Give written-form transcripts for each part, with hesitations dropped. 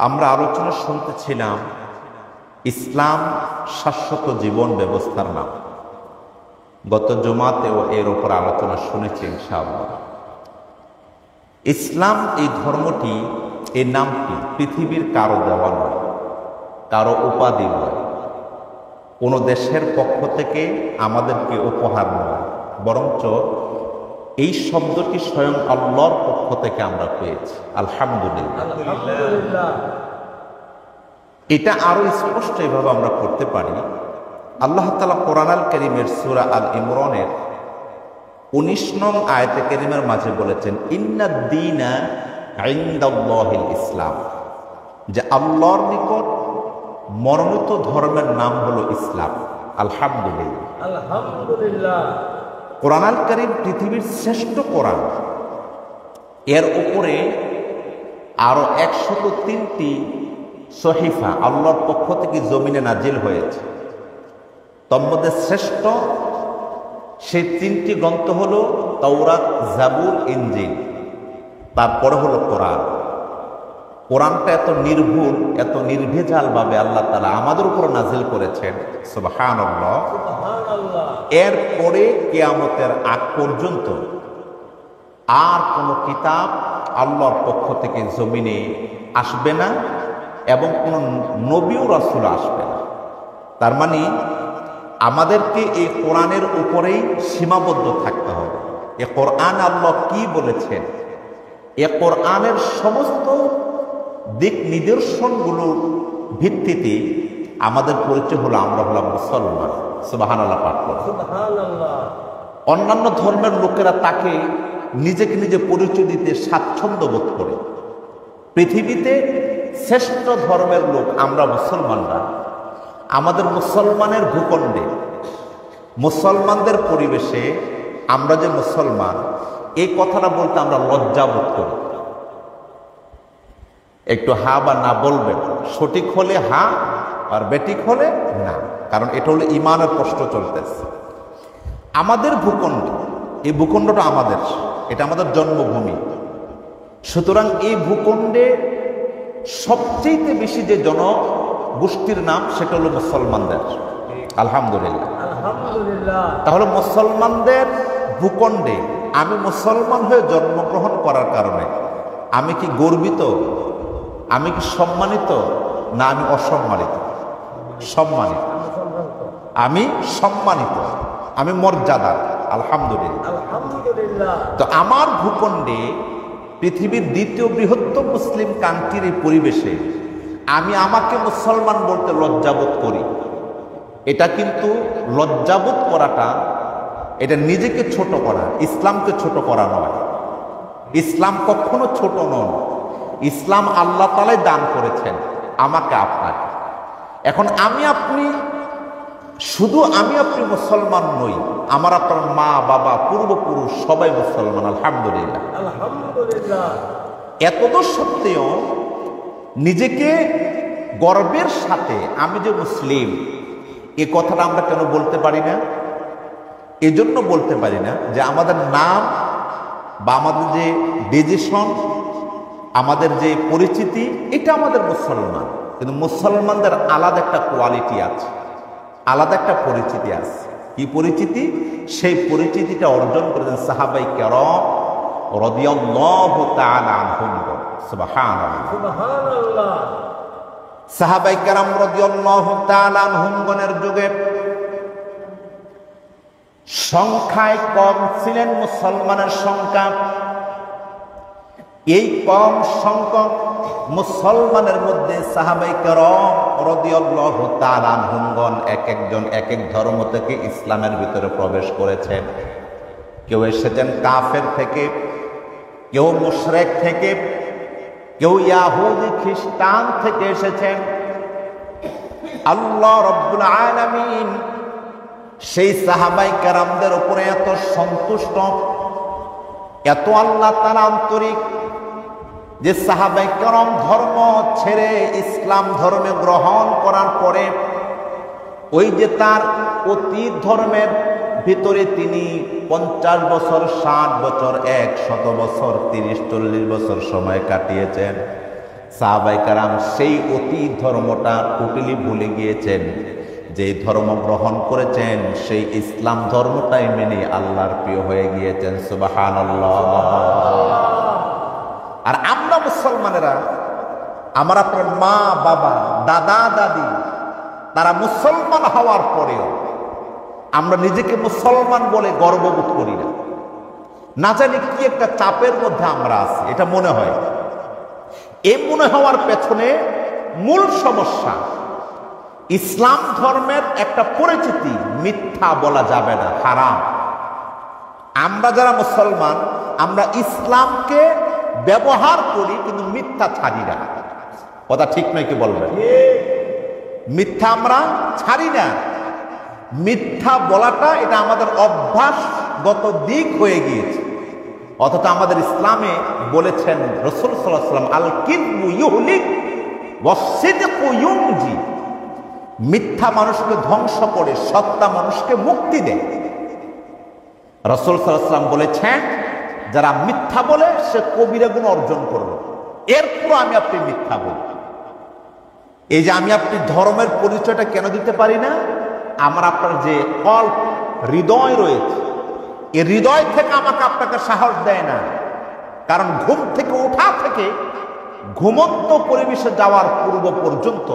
আমরা আলোচনা শুনতেছিলাম ইসলাম শাশ্বত জীবন ব্যবস্থার নাম। গত জুমাতেও এর উপর আলোচনা শুনেছি ইনশাআল্লাহ। ইসলাম এই ধর্মটি, এই নামটি পৃথিবীর কারো দেওয়া নয়, কারো উপাধি নয়, কোনো দেশের পক্ষ থেকে আমাদেরকে উপহার নয়, বরঞ্চ এই শব্দটি স্বয়ং আল্লাহর পক্ষ থেকে আমরা পেয়েছি। আলহামদুলিল্লাহ। এটা আরো স্পষ্ট এভাবে আমরা করতে পারি। আল্লাহ তাআলা কোরআন আল কারীমের সূরা আল ইমরানের 19 নং আয়াতে কারীমের মাঝে বলেছেন, ইন্নাদ দীনা ইনদাল্লাহিল ইসলাম, যে আল্লাহর নিকট মনোনীত ধর্মের নাম হলো ইসলাম। আলহামদুলিল্লাহ। কোরআন আল কারীম পৃথিবীর শ্রেষ্ঠ কোরআন। এর উপরে আরো 103টি সহিফা আল্লাহর পক্ষ থেকে জমিনে নাজিল হয়েছে। তন্মধ্যে শ্রেষ্ঠ সেই 3টি গ্রন্থ হলো তাওরাত, জাবুর, ইনজিল, তারপরে হলো কোরআন। কোরআনটা এত নির্ভুল, এত নির্ভেজাল ভাবে আল্লাহ তাআলা আমাদের উপর নাজিল করেছেন। সুবহানাল্লাহ। এরপরে কিয়ামতের আগ পর্যন্ত আর কোনো কিতাব আল্লাহর পক্ষ থেকে জমিনে আসবে না এবং কোনো নবী ও রাসূল আসবে না। তার মানে আমাদেরকে এই কোরআনের উপরেই সীমাবদ্ধ থাকতে হবে। এ কোরআন আল্লাহ কি বলেছেন, এ কোরআনের সমস্ত দিক নিদর্শনগুলোর ভিত্তিতে আমাদের পরিচয় হলো আমরা হলাম মুসলমান। সুবহানাল্লাহ পাঠ করুন। সুবহানাল্লাহ। অন্যান্য ধর্মের লোকেরা তাকে নিজেকে নিজে পরিচয় দিতে স্বাচ্ছন্দ্য বোধ করে। পৃথিবীতে শ্রেষ্ঠ ধর্মের লোক আমরা মুসলমানরা। আমাদের মুসলমানের ভূখণ্ডে, মুসলমানদের পরিবেশে আমরা যে মুসলমান, এই কথাটা বলতে আমরা লজ্জা বোধ করি। একটু হা বা না বলবেন, সঠিক হলে হা আর বেঠিক হলে না, কারণ এটা হলো ইমানের প্রশ্ন চলতেছে। আমাদের ভূখণ্ড, এই ভূখণ্ডটা আমাদের, এটা আমাদের জন্মভূমি। সুতরাং এই ভূখণ্ডে সবচেয়ে বেশি যে জনগোষ্ঠীর নাম সেটা হলো মুসলমানদের। আলহামদুলিল্লাহ। তাহলে মুসলমানদের ভূখণ্ডে আমি মুসলমান হয়ে জন্মগ্রহণ করার কারণে আমি কি গর্বিত, আমি কি সম্মানিত, না আমি অসম্মানিত? সম্মানিত। আমি সম্মানিত, আমি মর্যাদা। আলহামদুলিল্লাহ। তো আমার ভূখণ্ডে পৃথিবীর দ্বিতীয় বৃহত্তম মুসলিম কান্ট্রির এই পরিবেশে আমি আমাকে মুসলমান বলতে লজ্জাবোধ করি। এটা কিন্তু লজ্জাবোধ করাটা, এটা নিজেকে ছোট করা, ইসলামকে ছোট করা নয়। ইসলাম কখনো ছোট নন। ইসলাম আল্লাহ তাআলাই দান করেছেন আমাকে, আপনাকে। এখন আমি আপনি, শুধু আমি আপনি মুসলমান নই, আমার আপনার মা বাবা পূর্বপুরুষ সবাই মুসলমান। আলহামদুলিল্লাহ। আলহামদুলিল্লাহ। এতদূর সত্ত্বেও নিজেকে গর্বের সাথে আমি যে মুসলিম, এ কথাটা আমরা কেন বলতে পারি না? এজন্য বলতে পারি না যে আমাদের নাম বা আমাদের যে ডিজিশন, আমাদের যে পরিচিতি, এটা আমাদের মুসলমান। কিন্তু মুসলমানদের আলাদা একটা কোয়ালিটি আছে, আলাদা একটা পরিচিতি আছে। কি পরিচিতি? সেই পরিচিতিটা অর্জন করেছেন সাহাবায়ে কেরাম রাদিয়াল্লাহু তাআলা আনহুম। সুবহানাল্লাহ। সাহাবায়ে কেরাম রাদিয়াল্লাহু তাআলা আনহুমগণের যুগে সংখ্যায় কম ছিলেন মুসলমানের সংখ্যা। এই কম সংখ্যক মুসলমানের মধ্যে সাহাবায়ে কেরাম রাদিয়াল্লাহু তাআলা আনহুমগণ এক একজন এক এক ধর্ম থেকে ইসলামের ভিতরে প্রবেশ করেছেন। কেউ এসেছেন কাফের থেকে, কেউ মুশরিক থেকে, কেউ ইহুদি খ্রিস্টান থেকে এসেছেন। আল্লাহ রাব্বুল আলামিন সেই সাহাবায়ে কেরামদের উপরে এত সন্তুষ্ট, এত আল্লাহ তাআলা আন্তরিক, যে সাহাবায়ে কেরাম ধর্ম ছেড়ে ইসলাম ধর্মে গ্রহণ করার পরে ওই যে তার অতীত ধর্মের ভিতরে তিনি 50 বছর, 60 বছর, 100 বছর, 30-40 বছর সময় কাটিয়েছেন। সাহাবায়ে কেরাম সেই অতীত ধর্মটা টোটালি ভুলে গিয়েছেন। যে ধর্ম গ্রহণ করেছেন সেই ইসলাম ধর্মটাই মেনে আল্লাহর প্রিয় হয়ে গিয়েছেন। সুবহানাল্লাহ। আর আমরা মুসলমানেরা, আমার আপনার মা বাবা দাদা দাদি তারা মুসলমান হওয়ার পরেও আমরা নিজেকে মুসলমান বলে গর্ববোধ করি না। না জানি কি একটা চাপের মধ্যে আমরা আছি, এটা মনে হয়। এই মনে হওয়ার পেছনে মূল সমস্যা ইসলাম ধর্মের একটা পরিচিতি মিথ্যা বলা যাবে না, হারাম। আমরা যারা মুসলমান আমরা ইসলামকে ব্যবহার করি কিন্তু মিথ্যা ছাড়ি না। কথা ঠিক নয় কি বলবেন? মিথ্যা আমরা ছাড়ি না। মিথ্যা বলাটা এটা আমাদের অভ্যাসগত দিক হয়ে গিয়েছে। অথচ আমাদের ইসলামে বলেছেন রাসূল সাল্লাল্লাহু আলাইহি ওয়াসাল্লাম, আল কিযবু ইউহলিক ওয়াস সিদকু ইউনজি। মিথ্যা মানুষকে ধ্বংস করে, সত্য মানুষকে মুক্তি দেয়। রাসূল সাল্লাল্লাহু আলাইহি ওয়াসাল্লাম বলেছেন, যারা মিথ্যা বলে সে কবিরা গুনাহ অর্জন করবে। এরপর আমি আপনি মিথ্যা বলি। এই যে আমি আপনি ধর্মের পরিচয়টা কেন দিতে পারি না? আমার আপনার যে অল্প হৃদয় রয়েছে, এই হৃদয় থেকে আমাকে আপনাকে সাহস দেয় না। কারণ ঘুম থেকে ওঠা থেকে ঘুমন্ত পরিবেশে যাওয়ার পূর্ব পর্যন্ত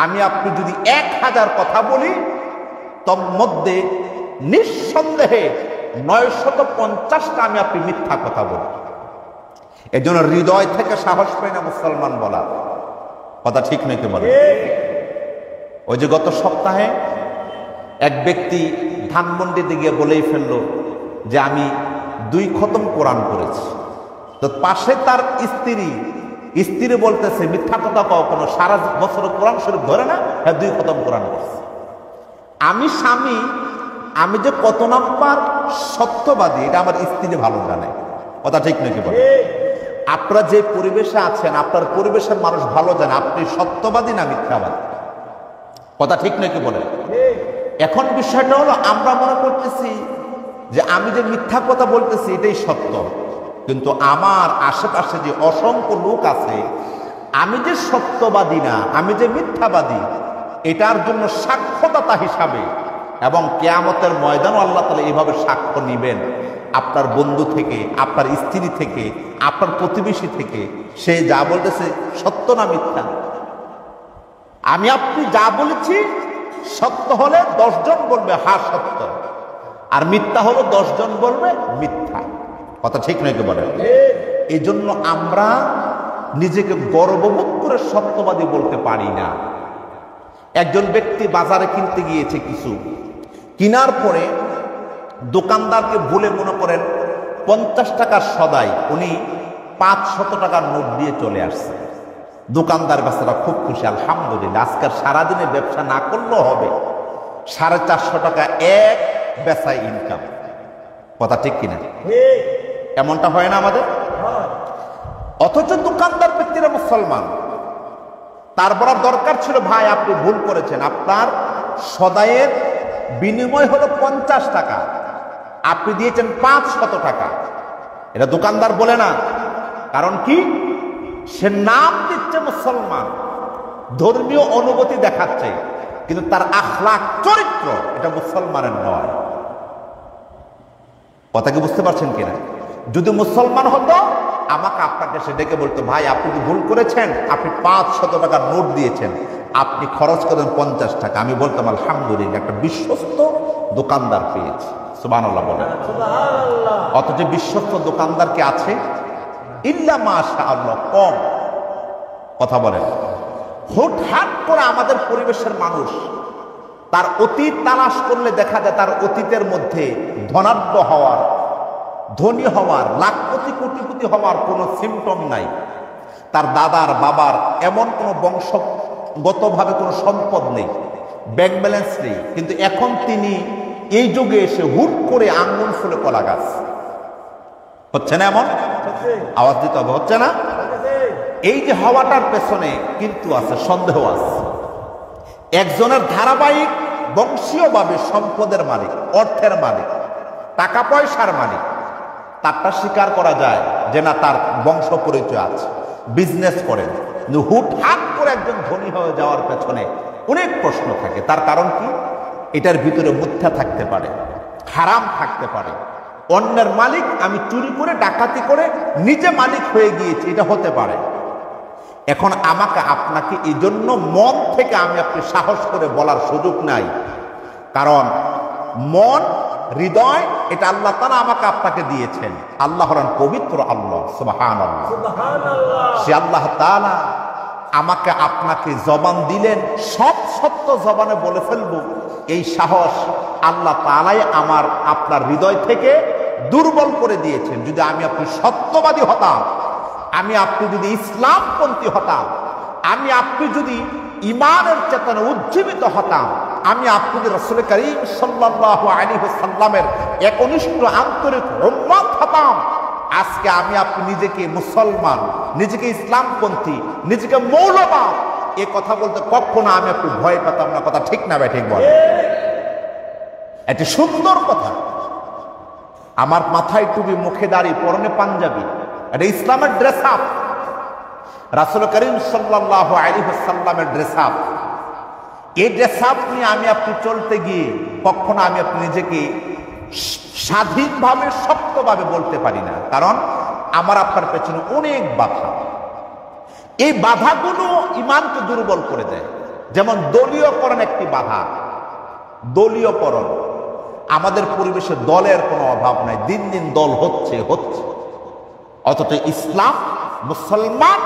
আমি আপনি যদি 1000 কথা বলি, তোর মধ্যে নিঃসন্দেহে 950টা আমি আপনি মিথ্যা কথা বলি। এই জন্য হৃদয় থেকে সাহস পাই না মুসলমান বলা। কথা ঠিক নয় কি বলে? ওই যে গত সপ্তাহে এক ব্যক্তি ধানমন্ডিতে গিয়ে বলেই ফেললো যে আমি 2 খতম কোরআন করেছি। তো পাশে তার স্ত্রী বলতেছে, মিথ্যা কথা কখনো সারা বছর কোরআন শরীফ ধরে না? হ্যাঁ, 2 খতম কোরআন করছে। আমি স্বামী, আমি যে কত নাম্বার সত্যবাদী এটা আমার স্ত্রী ভালো জানে। কথা ঠিক নয় কি বলে? আপনারা যে পরিবেশে আছেন আপনার পরিবেশের মানুষ ভালো জানে আপনি সত্যবাদী না মিথ্যাবাদী। কথা ঠিক নয় কি বলে? এখন বিষয়টা হলো আমরা মনে করতেছি যে আমি যে মিথ্যা কথা বলতেছি এটাই সত্য, কিন্তু আমার আশেপাশে যে অসংখ্য লোক আছে, আমি যে সত্যবাদী না, আমি যে মিথ্যাবাদী, এটার জন্য সাক্ষ্যদাতা হিসাবে এবং কিয়ামতের ময়দানও আল্লাহ তাআলা এইভাবে সাক্ষ্য নিবেন আপনার বন্ধু থেকে, আপনার স্ত্রী থেকে, আপনার প্রতিবেশী থেকে। সে যা বলতেছে সত্য না মিথ্যা? আমি আপনি যা বলেছি সত্য হলে 10 জন বলবে হ্যাঁ সত্য, আর মিথ্যা হলো 10 জন বলবে মিথ্যা। কথা ঠিক নয় কি বলে? এই জন্য আমরা নিজেকে গর্ববোধ করে সত্যবাদী বলতে পারি না। একজন ব্যক্তি বাজারে কিনতে গিয়েছে কিছু, কেনার পরে দোকানদারকে ভুলে মনে করেন 50 টাকার সদাই উনি 500 টাকার নোট দিয়ে চলে আসছে। দোকানদার বেচারা খুব খুশি, আলহামদুলিল্লাহ আজকের সারাদিনে ব্যবসা না করলেও হবে, 450 টাকা এক বেচায় ইনকাম। কথা ঠিক কিনা? এমনটা হয় না আমাদের? অথচ দোকানদার ব্যক্তিরা মুসলমান, তার বলার দরকার ছিল ভাই আপনি ভুল করেছেন, আপনার সদাইয়ের বিনিময় হলো 50 টাকা, আপনি দিয়েছেন 500 টাকা। এটা দোকানদার বলে না। কারণ কি? সে নাম দিচ্ছে মুসলমান, ধর্মীয় অনুভূতি দেখাচ্ছে, কিন্তু তার আখলাক চরিত্র এটা মুসলমানের নয়। কথা কি বুঝতে পারছেন কিনা? যদি মুসলমান হতো আমাকে আপনাকে সে ডেকে বলতো ভাই আপনি কি ভুল করেছেন, আপনি 500 টাকার নোট দিয়েছেন, আপনি খরচ করেন 50 টাকা। আমি বলতাম আলহামদুলিল্লাহ একটা বিশ্বস্ত দোকানদার পেয়েছি। সুবহানাল্লাহ বলেন। অথচ বিশ্বস্ত দোকানদার কি আছে? ইল্লা মাশাআল্লাহ, কম। কথা বলেন। হুটহাট করে আমাদের পরিবেশের মানুষ তার অতীত তালাশ করলে দেখা যায় তার অতীতের মধ্যে ধনাঢ্য হওয়ার, ধনী হওয়ার, লাখপতি কোটিপতি হওয়ার কোনো সিমটম নাই। তার দাদার বাবার এমন কোনো বংশগতভাবে কোনো সম্পদ নেই, ব্যাংক ব্যালেন্স নেই, কিন্তু এখন তিনি এই যুগে এসে হুট করে আঙ্গুল ফুলে কলা গাছ। হচ্ছে না এমন? আওয়াজ দিতে হবে, হচ্ছে না? এই যে হওয়াটার পেছনে কিন্তু আছে সন্দেহ আছে। একজনের ধারাবাহিক বংশীয়ভাবে সম্পদের মালিক, অর্থের মালিক, টাকা পয়সার মালিক, তারটা স্বীকার করা যায় যে না তার বংশ পরিচয় আছে, বিজনেস করেন, হুটহাট করে একজন ধনী হয়ে যাওয়ার পেছনে অনেক প্রশ্ন থাকে। তার কারণ কি? এটার ভিতরে মিথ্যা থাকতে পারে, হারাম থাকতে পারে, অন্যের মালিক আমি চুরি করে ডাকাতি করে নিজে মালিক হয়ে গিয়েছি, এটা হতে পারে। এখন আমাকে আপনাকে এই জন্য মন থেকে আমি আপনি সাহস করে বলার সুযোগ নাই, কারণ মন, হৃদয় এটা আল্লাহ তাআলা আমাকে আপনাকে দিয়েছেন। আল্লাহ হলেন পবিত্র আল্লাহ, সুবহানাল্লাহ। সে আল্লাহ তাআলা আমাকে আপনাকে জবান দিলেন, সব সত্য জবানে বলে ফেলবো, এই সাহস আল্লাহ তাআলাই আমার আপনার হৃদয় থেকে দুর্বল করে দিয়েছেন। যদি আমি আপনি সত্যবাদী হতাম, আমি আপনি যদি ইসলামপন্থী হতাম, আমি আপনি যদি ইমানের চেতনা উজ্জীবিত হতাম, আমি আপনি যদি রাসূল করিম সাল্লাল্লাহু আলাইহি ওয়াসাল্লামের একনিষ্ঠ আন্তরিক উম্মত হতাম, আজকে আমি আপনি নিজেকে মুসলমান, নিজেকে ইসলামপন্থী, নিজেকে মৌলবাদ এ কথা বলতে কখনো আমি আপনি ভয় পেতাম না। কথা ঠিক না ভাই? ঠিক বল। এটি সুন্দর কথা। আমার মাথায় টুপি, মুখে দাড়ি, পরনে পাঞ্জাবি, এটা ইসলামের ড্রেস আপ, রাসূল করিম সাল্লাল্লাহু আলাইহি ওয়াসাল্লামের ড্রেস আপ। এই ড্রেস আপ নিয়ে আমি আপনি চলতে গিয়ে কখনো আমি আপনি নিজেকে স্বাধীনভাবে শক্তভাবে বলতে পারি না, কারণ আমার আপনার পেছনে অনেক বাধা। এই বাধাগুলো ইমানকে দুর্বল করে দেয়। যেমন দলীয়করণ একটি বাধা। দলীয়করণ, আমাদের পরিবেশে দলের কোনো অভাব নাই, দিন দিন দল হচ্ছে। অথচ ইসলাম, মুসলমান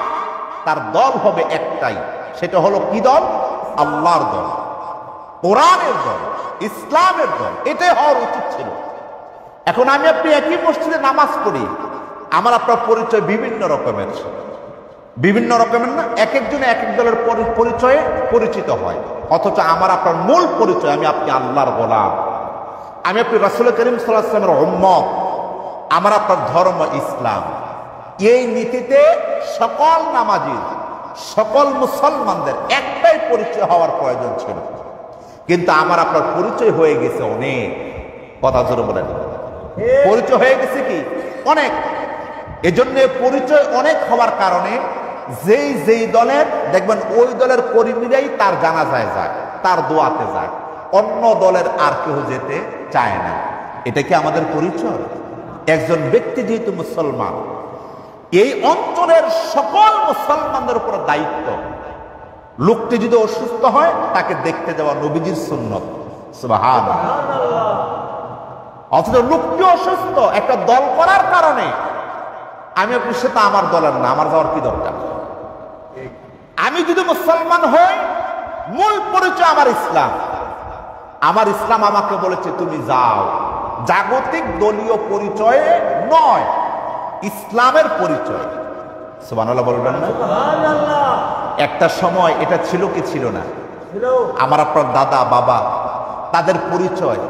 তার দল হবে একটাই, সেটা হলো কি দল? আল্লাহর দল, কোরআনের দল, ইসলামের দল। এটাই হওয়ার উচিত ছিল। এখন আমি আপনি একই মসজিদে নামাজ পড়ি, আমার আপনার পরিচয় বিভিন্ন রকমের না, এক একজনে এক এক দলের পরিচয়ে পরিচিত হয়, অথচ আমার আপনার মূল পরিচয় আমি আপনি আল্লাহর গোলাম, আমি আপনি রাসূল করিম সাল্লাল্লাহু আলাইহি ওয়াসাল্লামের উম্মত, আমার আপনার ধর্ম ইসলাম। এই নীতিতে সকল নামাজি, সকল মুসলমানদের একটাই পরিচয় হওয়ার প্রয়োজন ছিল, কিন্তু আমার আপনার পরিচয় হয়ে গেছে অনেক। কথা জোরে বলেন, পরিচয় হয়ে গেছে কি? অনেক। এজন্য পরিচয় অনেক হওয়ার কারণে যেই দলের দেখবেন ওই দলের কর্মীরাই তার জানাজায় যায়, তার দোয়াতে যায়, অন্য দলের আর কেউ যেতে চায় না। এটা কি আমাদের পরিচয়? একজন ব্যক্তি যেহেতু মুসলমান, এই অঞ্চলের সকল মুসলমানদের উপর দায়িত্ব, লোকটি যদি অসুস্থ হয় তাকে দেখতে যাওয়া নবীজির সুন্নত, সুবহানাল্লাহ। অথচ লোকটি অসুস্থ, একটা দল করার কারণে আমি আপনি সেটা আমার দলের না, আমার যাওয়ার কি দরকার? আমি যদি মুসলমান হই, মূল পরিচয় আমার ইসলাম। আমার ইসলাম আমাকে বলেছে তুমি যাও, জাগতিক দলীয় পরিচয়ে নয়, ইসলামের পরিচয়। সুবহানাল্লাহ বলবেন না? একটা সময় এটা ছিল কি ছিল না? আমার আপনার দাদা বাবা তাদের পরিচয়,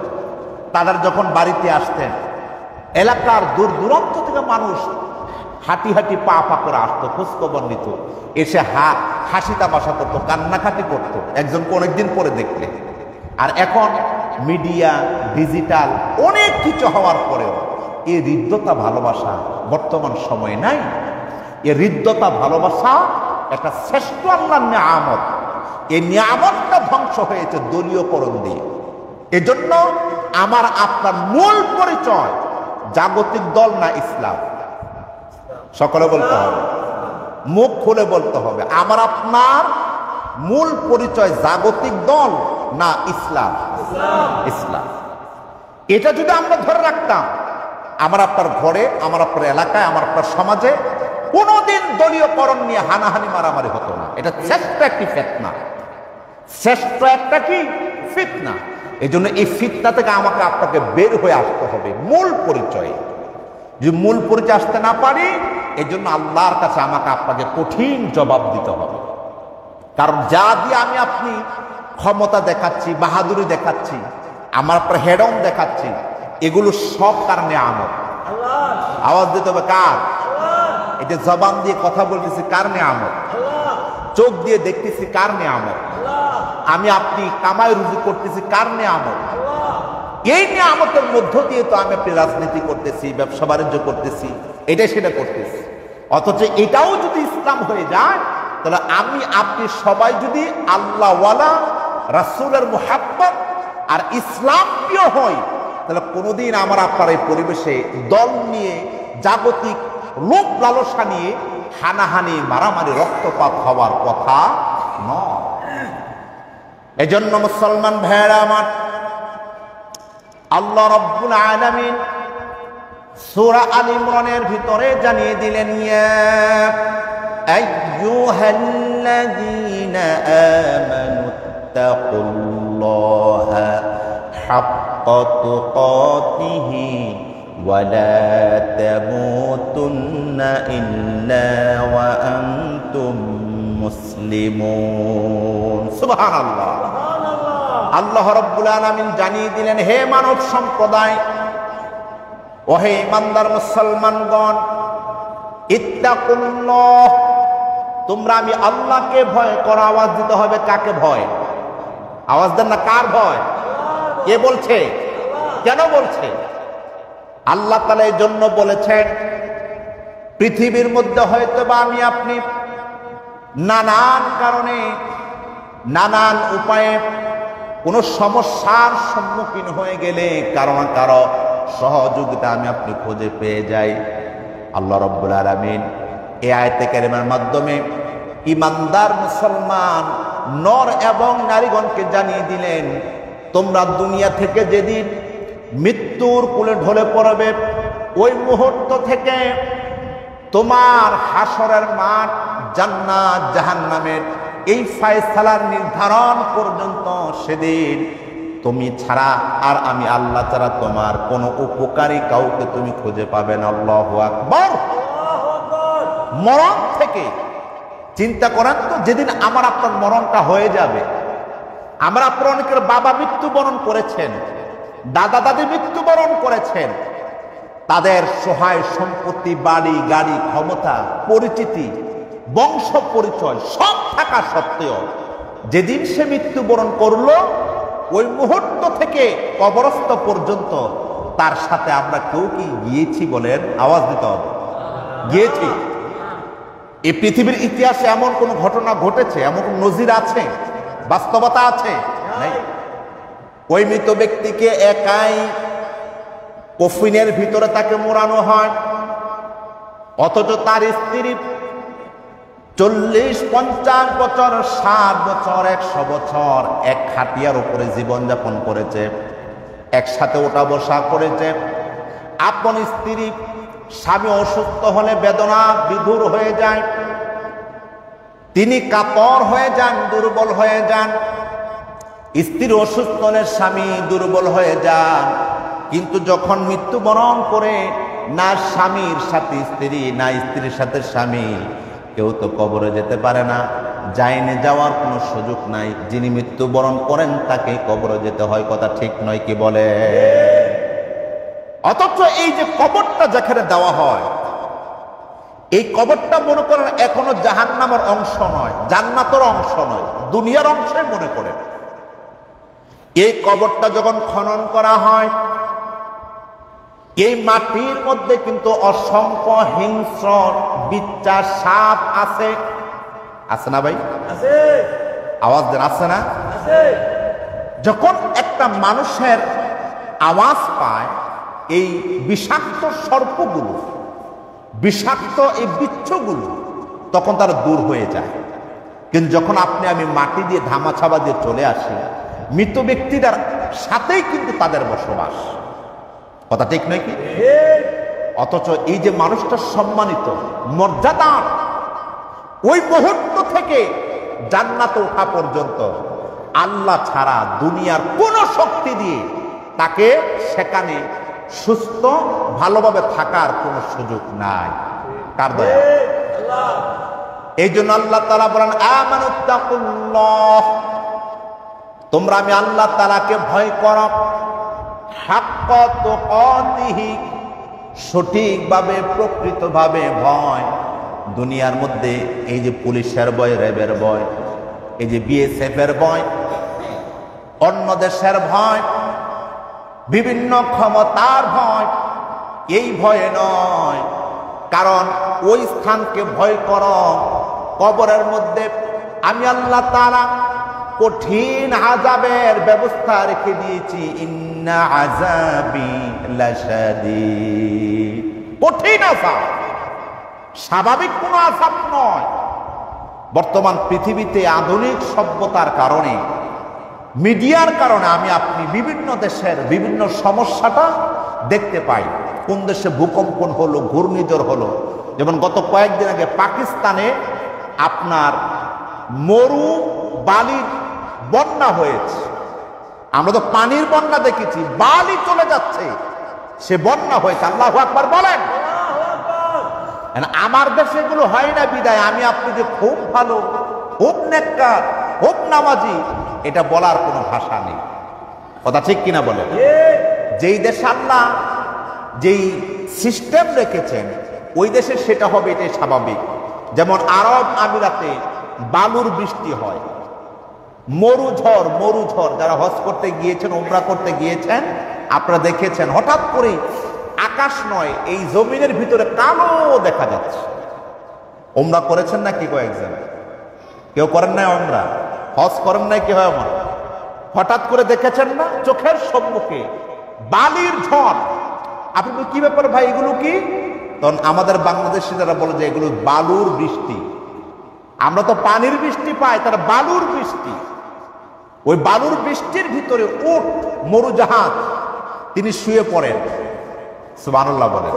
তাদের যখন বাড়িতে আসতেন, এলাকার দূর দূরান্ত থেকে মানুষ হাঁটি হাঁটি পা পা করে আসতো, খোঁজখবর নিত, এসে হাসি তামাশা করতো, কান্নাকাটি করতো একজনকে অনেকদিন পরে দেখলে। আর এখন মিডিয়া, ডিজিটাল অনেক কিছু হওয়ার পরেও এই হৃদ্যতা ভালোবাসা বর্তমান সময়ে নাই। এই হৃদ্যতা ভালোবাসা একটা শ্রেষ্ঠ আল্লাহর নিয়ামত। এই নিয়ামতটা ধ্বংস হয়েছে দলীয়করণ দিয়ে। এজন্য আমার আপনার মূল পরিচয় জাগতিক দল না ইসলাম। সকলে বলতে হবে, মুখ খুলে বলতে হবে, আমার আপনার মূল পরিচয় জাগতিক দল না ইসলাম। ইসলাম। এটা যদি আমরা ধরে রাখতাম, আমার আপনার ঘরে, আমার আপনার এলাকায়, আমার আপনার সমাজে কোনোদিন দলীয়করণ নিয়ে হানাহানি মারামারি হতো না। এটা শ্রেষ্ঠ একটি ফিতনা, শ্রেষ্ঠ একটা কি ফিতনা। এই জন্য এই ফিতনা থেকে আমাকে আপনাকে বের হয়ে আসতে হবে মূল পরিচয়ে। যদি মূল পরিচয় আসতে না পারি, এই জন্য আল্লাহর কাছে আমাকে আপনাকে কঠিন জবাব দিতে হবে। কারণ যা দিয়ে আমি আপনি ক্ষমতা দেখাচ্ছি, বাহাদুরি দেখাচ্ছি, আমার আপনার হেডন দেখাচ্ছি, এগুলো সব কারণে নিয়ামত। আওয়াজ দিতে হবে কার? এটা জবান দিয়ে কথা বলতেছি কার নিয়ামত? চোখ দিয়ে দেখতেছি কার নিয়ামত? আমি আপনি কামাই রুজি করতেছি কার নিয়ামত? এই নিয়ামতের মধ্য দিয়ে তো আমি আপনি রাজনীতি করতেছি, ব্যবসা বাণিজ্য করতেছি, এটা সেটা করতেছি। অথচ এটাও যদি ইসলাম হয়ে যায়, তাহলে আমি আপনি সবাই যদি আল্লাহওয়ালা, রাসূলের মুহাব্বত আর ইসলাম প্রিয় হই, তাহলে কোনোদিন আমার আপনার এই পরিবেশে দল নিয়ে, জাগতিক লোভ লালসা নিয়ে হানাহানি, মারামারি, রক্তপাত হওয়ার কথা নয়। এজন্য মুসলমান ভাইয়েরা আমার, আল্লাহ রাব্বুল আলামিন সূরা আল ইমরানের ভিতরে জানিয়ে দিলেন, ইয়া আইয়ুহাল্লাযীনা আমানু তাকুল্লাহা হাক্কা তুকাতিহি ওয়া লা তামুতুন্না ইল্লা ওয়া আনতুম মুসলিমুন। সুবহানাল্লাহ। আল্লাহ রাব্বুল আলামিন জানিয়ে দিলেন, হে মানব সম্প্রদায়, ও হে ইমানদার মুসলমানগণ, ইত্তাকুল্লাহ, তোমরা আমি আল্লাহকে ভয় করো। আওয়াজ দিতে হবে, কাকে ভয়? আওয়াজ দেন না, কার ভয়? কে বলছে? কেন বলছে? আল্লাহ তাআলা এই জন্য বলেছেন, পৃথিবীর মধ্যে হয়তো বা আমি আপনি নানান কারণে, নানান উপায়ে কোন সমস্যার সম্মুখীন হয়ে গেলে কারো না কারো সহযোগিতা আমি আপনি খুঁজে পেয়ে যাই। আল্লাহ রাব্বুল আলামিন এই আয়াতে কারিমার মাধ্যমে ইমানদার মুসলমান নর এবং নারীগণকে জানিয়ে দিলেন, তোমরা দুনিয়া থেকে যেদিন মৃত্যুর কোলে ঢলে পড়বে, ওই মুহূর্ত থেকে তোমার হাসরের মাঠ, জান্নাত জাহান্নামের এই ফায়সালার নির্ধারণ পর্যন্ত সেদিন তুমি ছাড়া আর আমি আল্লাহ ছাড়া তোমার কোনো উপকারী কাউকে তুমি খুঁজে পাবে না। আল্লাহু আকবার। মরণ থেকে চিন্তা করেন তো, যেদিন আমার আপনার মরণটা হয়ে যাবে, আমরা আপনার অনেকের বাবা মৃত্যুবরণ করেছেন, দাদা দাদি মৃত্যুবরণ করেছেন, তাদের সহায় সম্পত্তি, বাড়ি গাড়ি, ক্ষমতা, পরিচিতি, বংশ পরিচয় সব থাকা সত্ত্বেও যেদিন সে মৃত্যুবরণ করলো, ওই মুহূর্ত থেকে কবরস্থ পর্যন্ত তার সাথে আমরা কেউ কি গিয়েছি? বলেন, আওয়াজ দিতে হবে। গিয়েছি? এই পৃথিবীর ইতিহাসে এমন কোন ঘটনা ঘটেছে, এমন কোন নজির আছে, বাস্তবতা আছে? নাই। ওই মৃত ব্যক্তিকে একাই কফিনের ভিতরে তাকে মোড়ানো হয়, অথচ তার স্ত্রী 40-50 বছর, 60 বছর, 100 বছর এক খাটিয়ার উপরে জীবনযাপন করেছে, একসাথে ওঠা বসা করেছে। আপন স্ত্রী, স্বামী অসুস্থ হলে বেদনা বিধুর হয়ে যায়, তিনি কাতর হয়ে যান, দুর্বল হয়ে যান। স্ত্রী অসুস্থ হলে স্বামী দুর্বল হয়ে যান। কিন্তু যখন মৃত্যুবরণ করে, না স্বামীর সাথে স্ত্রী, না স্ত্রীর সাথে স্বামী, কেউ তো কবরে যেতে পারে না, যায়নি, যাওয়ার কোনো সুযোগ নাই। যিনি মৃত্যুবরণ করেন তাকে কবরে যেতে হয়, কথা ঠিক নয় কি বলে? অথচ এই যে কবরটা যেখানে দেওয়া হয়, এই কবরটা মনে করেন এখনো জাহান্নামের অংশ নয়, জান্নাতের অংশ নয়, দুনিয়ার অংশই মনে করেন। এই কবরটা যখন খনন করা হয়, এই মাটির মধ্যে কিন্তু অসংখ্য হিংস্র বিচ্ছা সাপ আছে। আছে না ভাই? আছে। আওয়াজ দেন, আছে না? আছে। যখন একটা মানুষের আওয়াজ পায়, এই বিষাক্ত সর্পগুলো, বিষাক্ত এই বিচ্ছুগুলো, তখন তারা দূর হয়ে যায়। কিন্তু যখন আপনি আমি মাটি দিয়ে ধামাছাবা দিয়ে চলে আসি, মৃত ব্যক্তিদের সাথেই কিন্তু তাদের বসবাস, কথা ঠিক নয় কি? অথচ এই যে মানুষটা সম্মানিত, মর্যাদার, ওই মুহূর্ত থেকে জান্নাতে ওঠা পর্যন্ত আল্লাহ ছাড়া দুনিয়ার কোন শক্তি দিয়ে তাকে সেখানে সুস্থ ভালোভাবে থাকার কোন সুযোগ নাই। কার দয়া? এই জন্য আল্লাহ তাআলা বলেন, আমানুত্তাকুল্লাহ, তোমরা আমি আল্লাহ তাআলাকে ভয় করো, হাক্কা তুকাতিহি, সঠিকভাবে প্রকৃতভাবে ভয়। দুনিয়ার মধ্যে এই যে পুলিশের ভয়, র্যাবের ভয়, এই যে বিএসএফ এর ভয়, অন্য দেশের ভয়, বিভিন্ন ক্ষমতার ভয়, এই ভয়ে নয়। কারণ ওই স্থানকে ভয় করো কবরের মধ্যে আমি আল্লাহ তাআলা কঠিন আযাবের ব্যবস্থা রেখে দিয়েছি। ইন্না আযাবি লাশাদীদ, কঠিন আযাব, স্বাভাবিক কোনো আযাব নয়। বর্তমান পৃথিবীতে আধুনিক সভ্যতার কারণে, মিডিয়ার কারণে আমি আপনি বিভিন্ন দেশের বিভিন্ন সমস্যাটা দেখতে পাই। কোন দেশে ভূকম্পন হলো, ঘূর্ণিঝড় হলো। যেমন গত কয়েকদিন আগে পাকিস্তানে আপনার মরু বালির বন্যা হয়েছে। আমরা তো পানির বন্যা দেখেছি, বালি চলে যাচ্ছে, সে বন্যা হয়েছে। আল্লাহু আকবার বলেন। আমার দেশে এগুলো হয় না বিদায় আমি আপনি যে খুব ভালো, খুব নেককার, খুব নামাজি, এটা বলার কোনো ভাষা নেই। কথা ঠিক কিনা বলেন? যেই দেশে আল্লাহ যেই সিস্টেম রেখেছেন ওই দেশে সেটা হবে, এটাই স্বাভাবিক। যেমন আরব আমিরাতে বালুর বৃষ্টি হয়, মরুঝড় যারা হজ করতে গিয়েছেন, উমরা করতে গিয়েছেন, আপনারা দেখেছেন হঠাৎ করে আকাশ নয় এই জমিনের ভিতরে কালো দেখা যাচ্ছে। উমরা করেছেন না কি কয়েকজন? কেউ করেন নাই উমরা, হজ করেন নাই কি হয়? আমার হঠাৎ করে দেখেছেন না চোখের সম্মুখে বালির ঝড়। আপনি কি ব্যাপার ভাই, এগুলো কি? তখন আমাদের বাংলাদেশি যারা বলে যে এগুলো বালুর বৃষ্টি। আমরা তো পানির বৃষ্টি পাই, তারা বালুর বৃষ্টি। ওই বালুর বৃষ্টির ভিতরে উট মরুজাহাজ তিনি শুয়ে পড়েন। সুবহানাল্লাহ বলেন।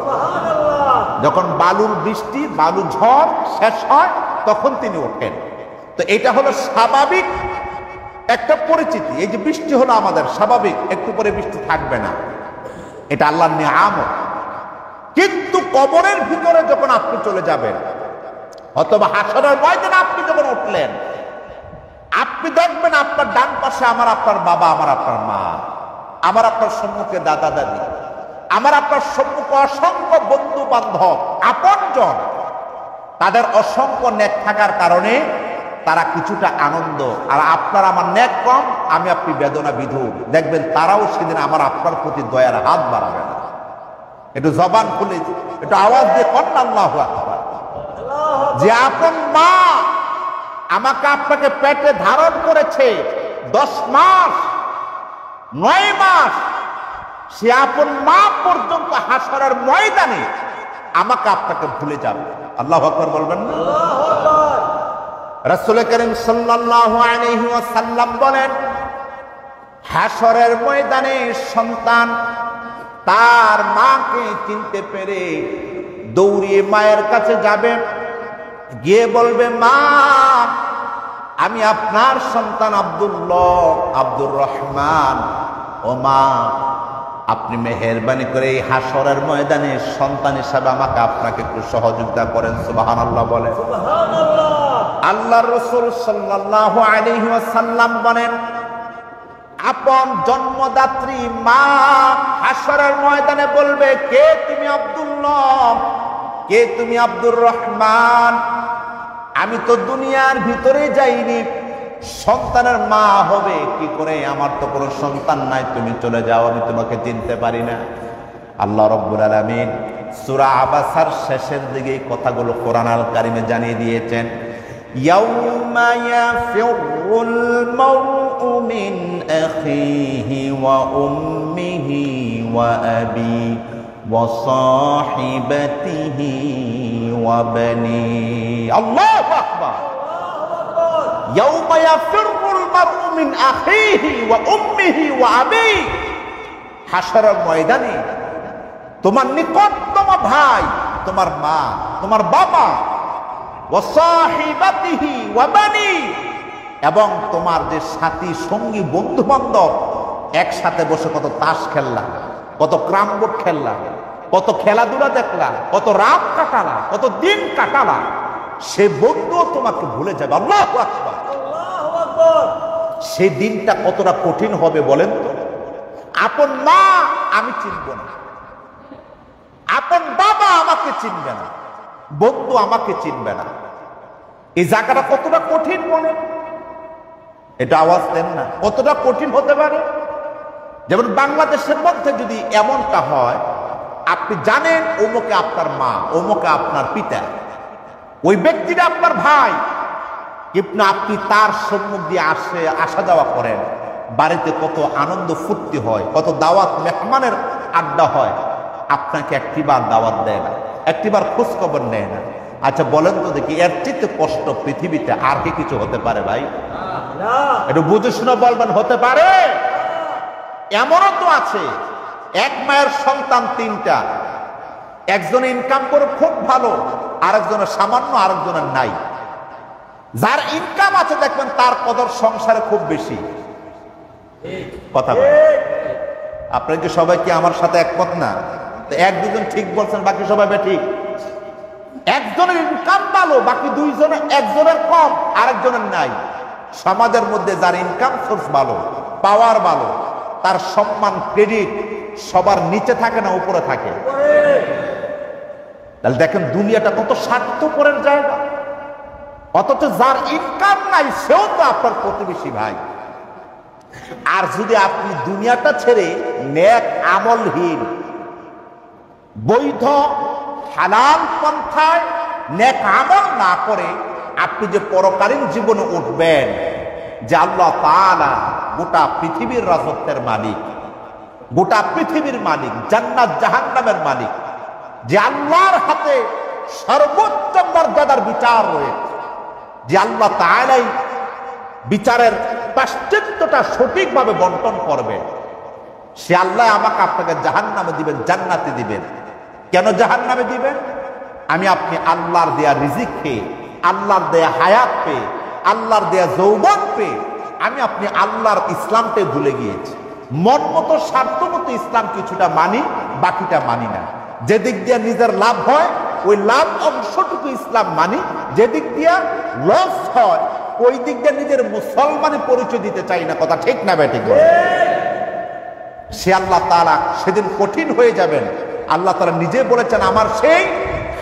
যখন বালুর বৃষ্টি, বালু ঝড় শেষ হয় তখন তিনি ওঠেন। তো এটা হলো স্বাভাবিক একটা পরিচিতি। এই যে বৃষ্টি হলো আমাদের স্বাভাবিক, একটু পরে বৃষ্টি থাকবে না, এটা আল্লাহর নিয়ামত। কিন্তু কবরের ভিতরে যখন আপনি চলে যাবেন অথবা হাসরের ময়দানে আপনি যখন উঠলেন, আপনি দেখবেন আপনার ডান পাশে আমার আপনার বাবা, আমার আপনার মা, আমার আপনার সম্মুখে দাদা দাদি, আমার আপনার সম্মুখে অসংখ্য বন্ধু বান্ধব আপনজন। তাদের অসংখ্য নেক থাকার কারণে তারা কিছুটা আনন্দ, আর আপনার আমার নেক কম, আমি আপনি বেদনা বিধুর। দেখবেন তারাও সেদিন আমার আপনার প্রতি দয়ার হাত বাড়াবে না। একটু জবান খুলে একটু আওয়াজ দিয়ে কন্যা আল্লাহু আকবার। যে আপন মা আমাকে আপনাকে পেটে ধারণ করেছে 10 মাস 9 মাস, সে আপন মা পর্যন্ত হাসরের ময়দানে আমাকে আপনাকে ভুলে যাবে। আল্লাহু আকবার বলবেন না? রাসূল করিম সাল্লাল্লাহু আলাইহি ওয়াসাল্লাম বলেন, হাসরের ময়দানে সন্তান তার মাকে চিনতে পেরে দৌড়িয়ে মায়ের কাছে যাবে, গিয়ে বলবে, মা আমি আপনার সন্তান আব্দুল্লাহ, আব্দুর রহমান। ও মা, আপনি মেহেরবানি করে এই হাসরের ময়দানে সন্তান হিসাবে আমাকে আপনাকে একটু সহযোগিতা করেন। সুবহানাল্লাহ বলেন। আল্লাহর রাসূল সাল্লাল্লাহু আলাইহি ওয়াসাল্লাম বলেন, আপন জন্মদাত্রী মা হাসরের ময়দানে বলবে, কে তুমি আব্দুল্লাহ, কে তুমি আব্দুর রহমান? আমি তো দুনিয়ার ভিতরে যাইনি, সন্তানের মা হবে কি করে? আমার তো কোনো সন্তান নাই, তুমি চলে যাও, আমি তোমাকে চিনতে পারি না। আল্লাহ রাব্বুল আলামিন সূরা আবাসার শেষের দিকে এই কথাগুলো কোরআন আল কারিমে জানিয়ে দিয়েছেন। ইয়াউমা ইয়াফিরুল মারউ মিন আখিহি ওয়া উম্মিহি ওয়া আবি ওয়া সাহিবাতিহি ওয়া বানি। আল্লাহু আকবার। ইয়াউমা ইয়াফিরুল মারউ মিন আখিহি ওয়া উম্মিহি ওয়া আবি। হাসরের ময়দানে তোমার নিকটতম ভাই, তোমার মা, তোমার বাবা, ওয়া সাহিবাতিহি ওয়া বানি, এবং তোমার যে সাথী সঙ্গী বন্ধু বান্ধব একসাথে বসে কত তাস খেললা, কত ক্রাম বোর্ড খেললা, কত খেলাধুলা দেখলা, কত রাত কাটালা, কত দিন কাটালা, সে বন্ধুও তোমাকে ভুলে যাবে। আল্লাহু আকবার। সেই দিনটা কতটা কঠিন হবে বলেন তো? আপন মা আমি চিনব না, আপন বাবা আমাকে চিনবে না, বন্ধু আমাকে চিনবে না। এই জায়গাটা কতটা কঠিন বলেন? এটা আওয়াজ দেন না, কতটা কঠিন হতে পারে? যেমন বাংলাদেশের মধ্যে যদি এমনটা হয়, আপনি জানেন অমুকে আপনার মা, অমুকে আপনার পিতা, ওই ব্যক্তিটা আপনার ভাই, কিন্তু আপনি তার সম্মুখ দিয়ে আসা যাওয়া করেন, বাড়িতে কত আনন্দ ফুর্তি হয়, কত দাওয়াত মেহমানের আড্ডা হয়, আপনাকে একটিবার দাওয়াত দেয় না, একটিবার খোঁজ খবর নেয় না। আচ্ছা বলেন তো দেখি, এর চেয়ে কষ্ট পৃথিবীতে আর কি কিছু হতে পারে ভাই? একটু বুঝে শুনে বলবেন, হতে পারে? এমনও তো আছে এক মায়ের সন্তান তিনটা, একজনে ইনকাম করে খুব ভালো, আরেকজনের সামান্য, আরেকজনের নাই। যার ইনকাম আছে দেখবেন তার কদর সংসারে খুব বেশি। কথা আপনার কি সবাই কি আমার সাথে একমত না? এক দুজন ঠিক বলছেন, বাকি সবাই ঠিক। একজনের ইনকাম ভালো, বাকি দুইজনের, একজনের কম, আরেকজনের নাই। সমাজের মধ্যে যার ইনকাম সোর্স ভালো, পাওয়ার ভালো, তার সম্মান ক্রেডিট সবার নিচে থাকে না, উপরে থাকে। তাহলে দেখেন দুনিয়াটা কত স্বার্থপরের জায়গা। অথচ যার ইনকাম নাই সেও তো আপনার প্রতিবেশী ভাই। আর যদি আপনি দুনিয়াটা ছেড়ে নেক আমলহীন, বৈধ হালাল পন্থায় নেক আমল না করে আপনি যে পরকালীন জীবনে উঠবেন, যে আল্লাহ তাআলা গোটা পৃথিবীর রাজত্বের মালিক, গোটা পৃথিবীর মালিক, জান্নাত জাহান্নামের মালিক, যে আল্লাহর হাতে সর্বোচ্চ মর্যাদার বিচার রয়েছে, যে আল্লাহ তাআলাই বিচারের পাশ্চাত্যটা সঠিকভাবে বন্টন করবে, সে আল্লাহ আমাকে আপনাকে জাহান্নামে দিবেন, জান্নাতে দিবেন। কেন জাহান্নামে দিবেন? আমি আপনি আল্লাহর দেয়া রিজিক পেয়ে, আল্লাহর দেয়া হায়াত পেয়ে, আল্লাহর দেয়া যৌবন পেয়ে আমি আপনি আল্লাহর ইসলামটাই ভুলে গিয়েছি। মন মতো স্বার্থ মতো ইসলাম কিছুটা মানি, বাকিটা মানি না। যেদিক দিয়ে নিজের লাভ হয় ওই লাভ অংশটুকু ইসলাম মানি, যেদিক দিয়ে লস হয় ওই দিক দিয়ে নিজের মুসলমানের পরিচয় দিতে চাই না। কথা ঠিক না বেঠিক? সে আল্লাহ তাআলা সেদিন কঠিন হয়ে যাবেন। আল্লাহ তাআলা নিজে বলেছেন, আমার সেই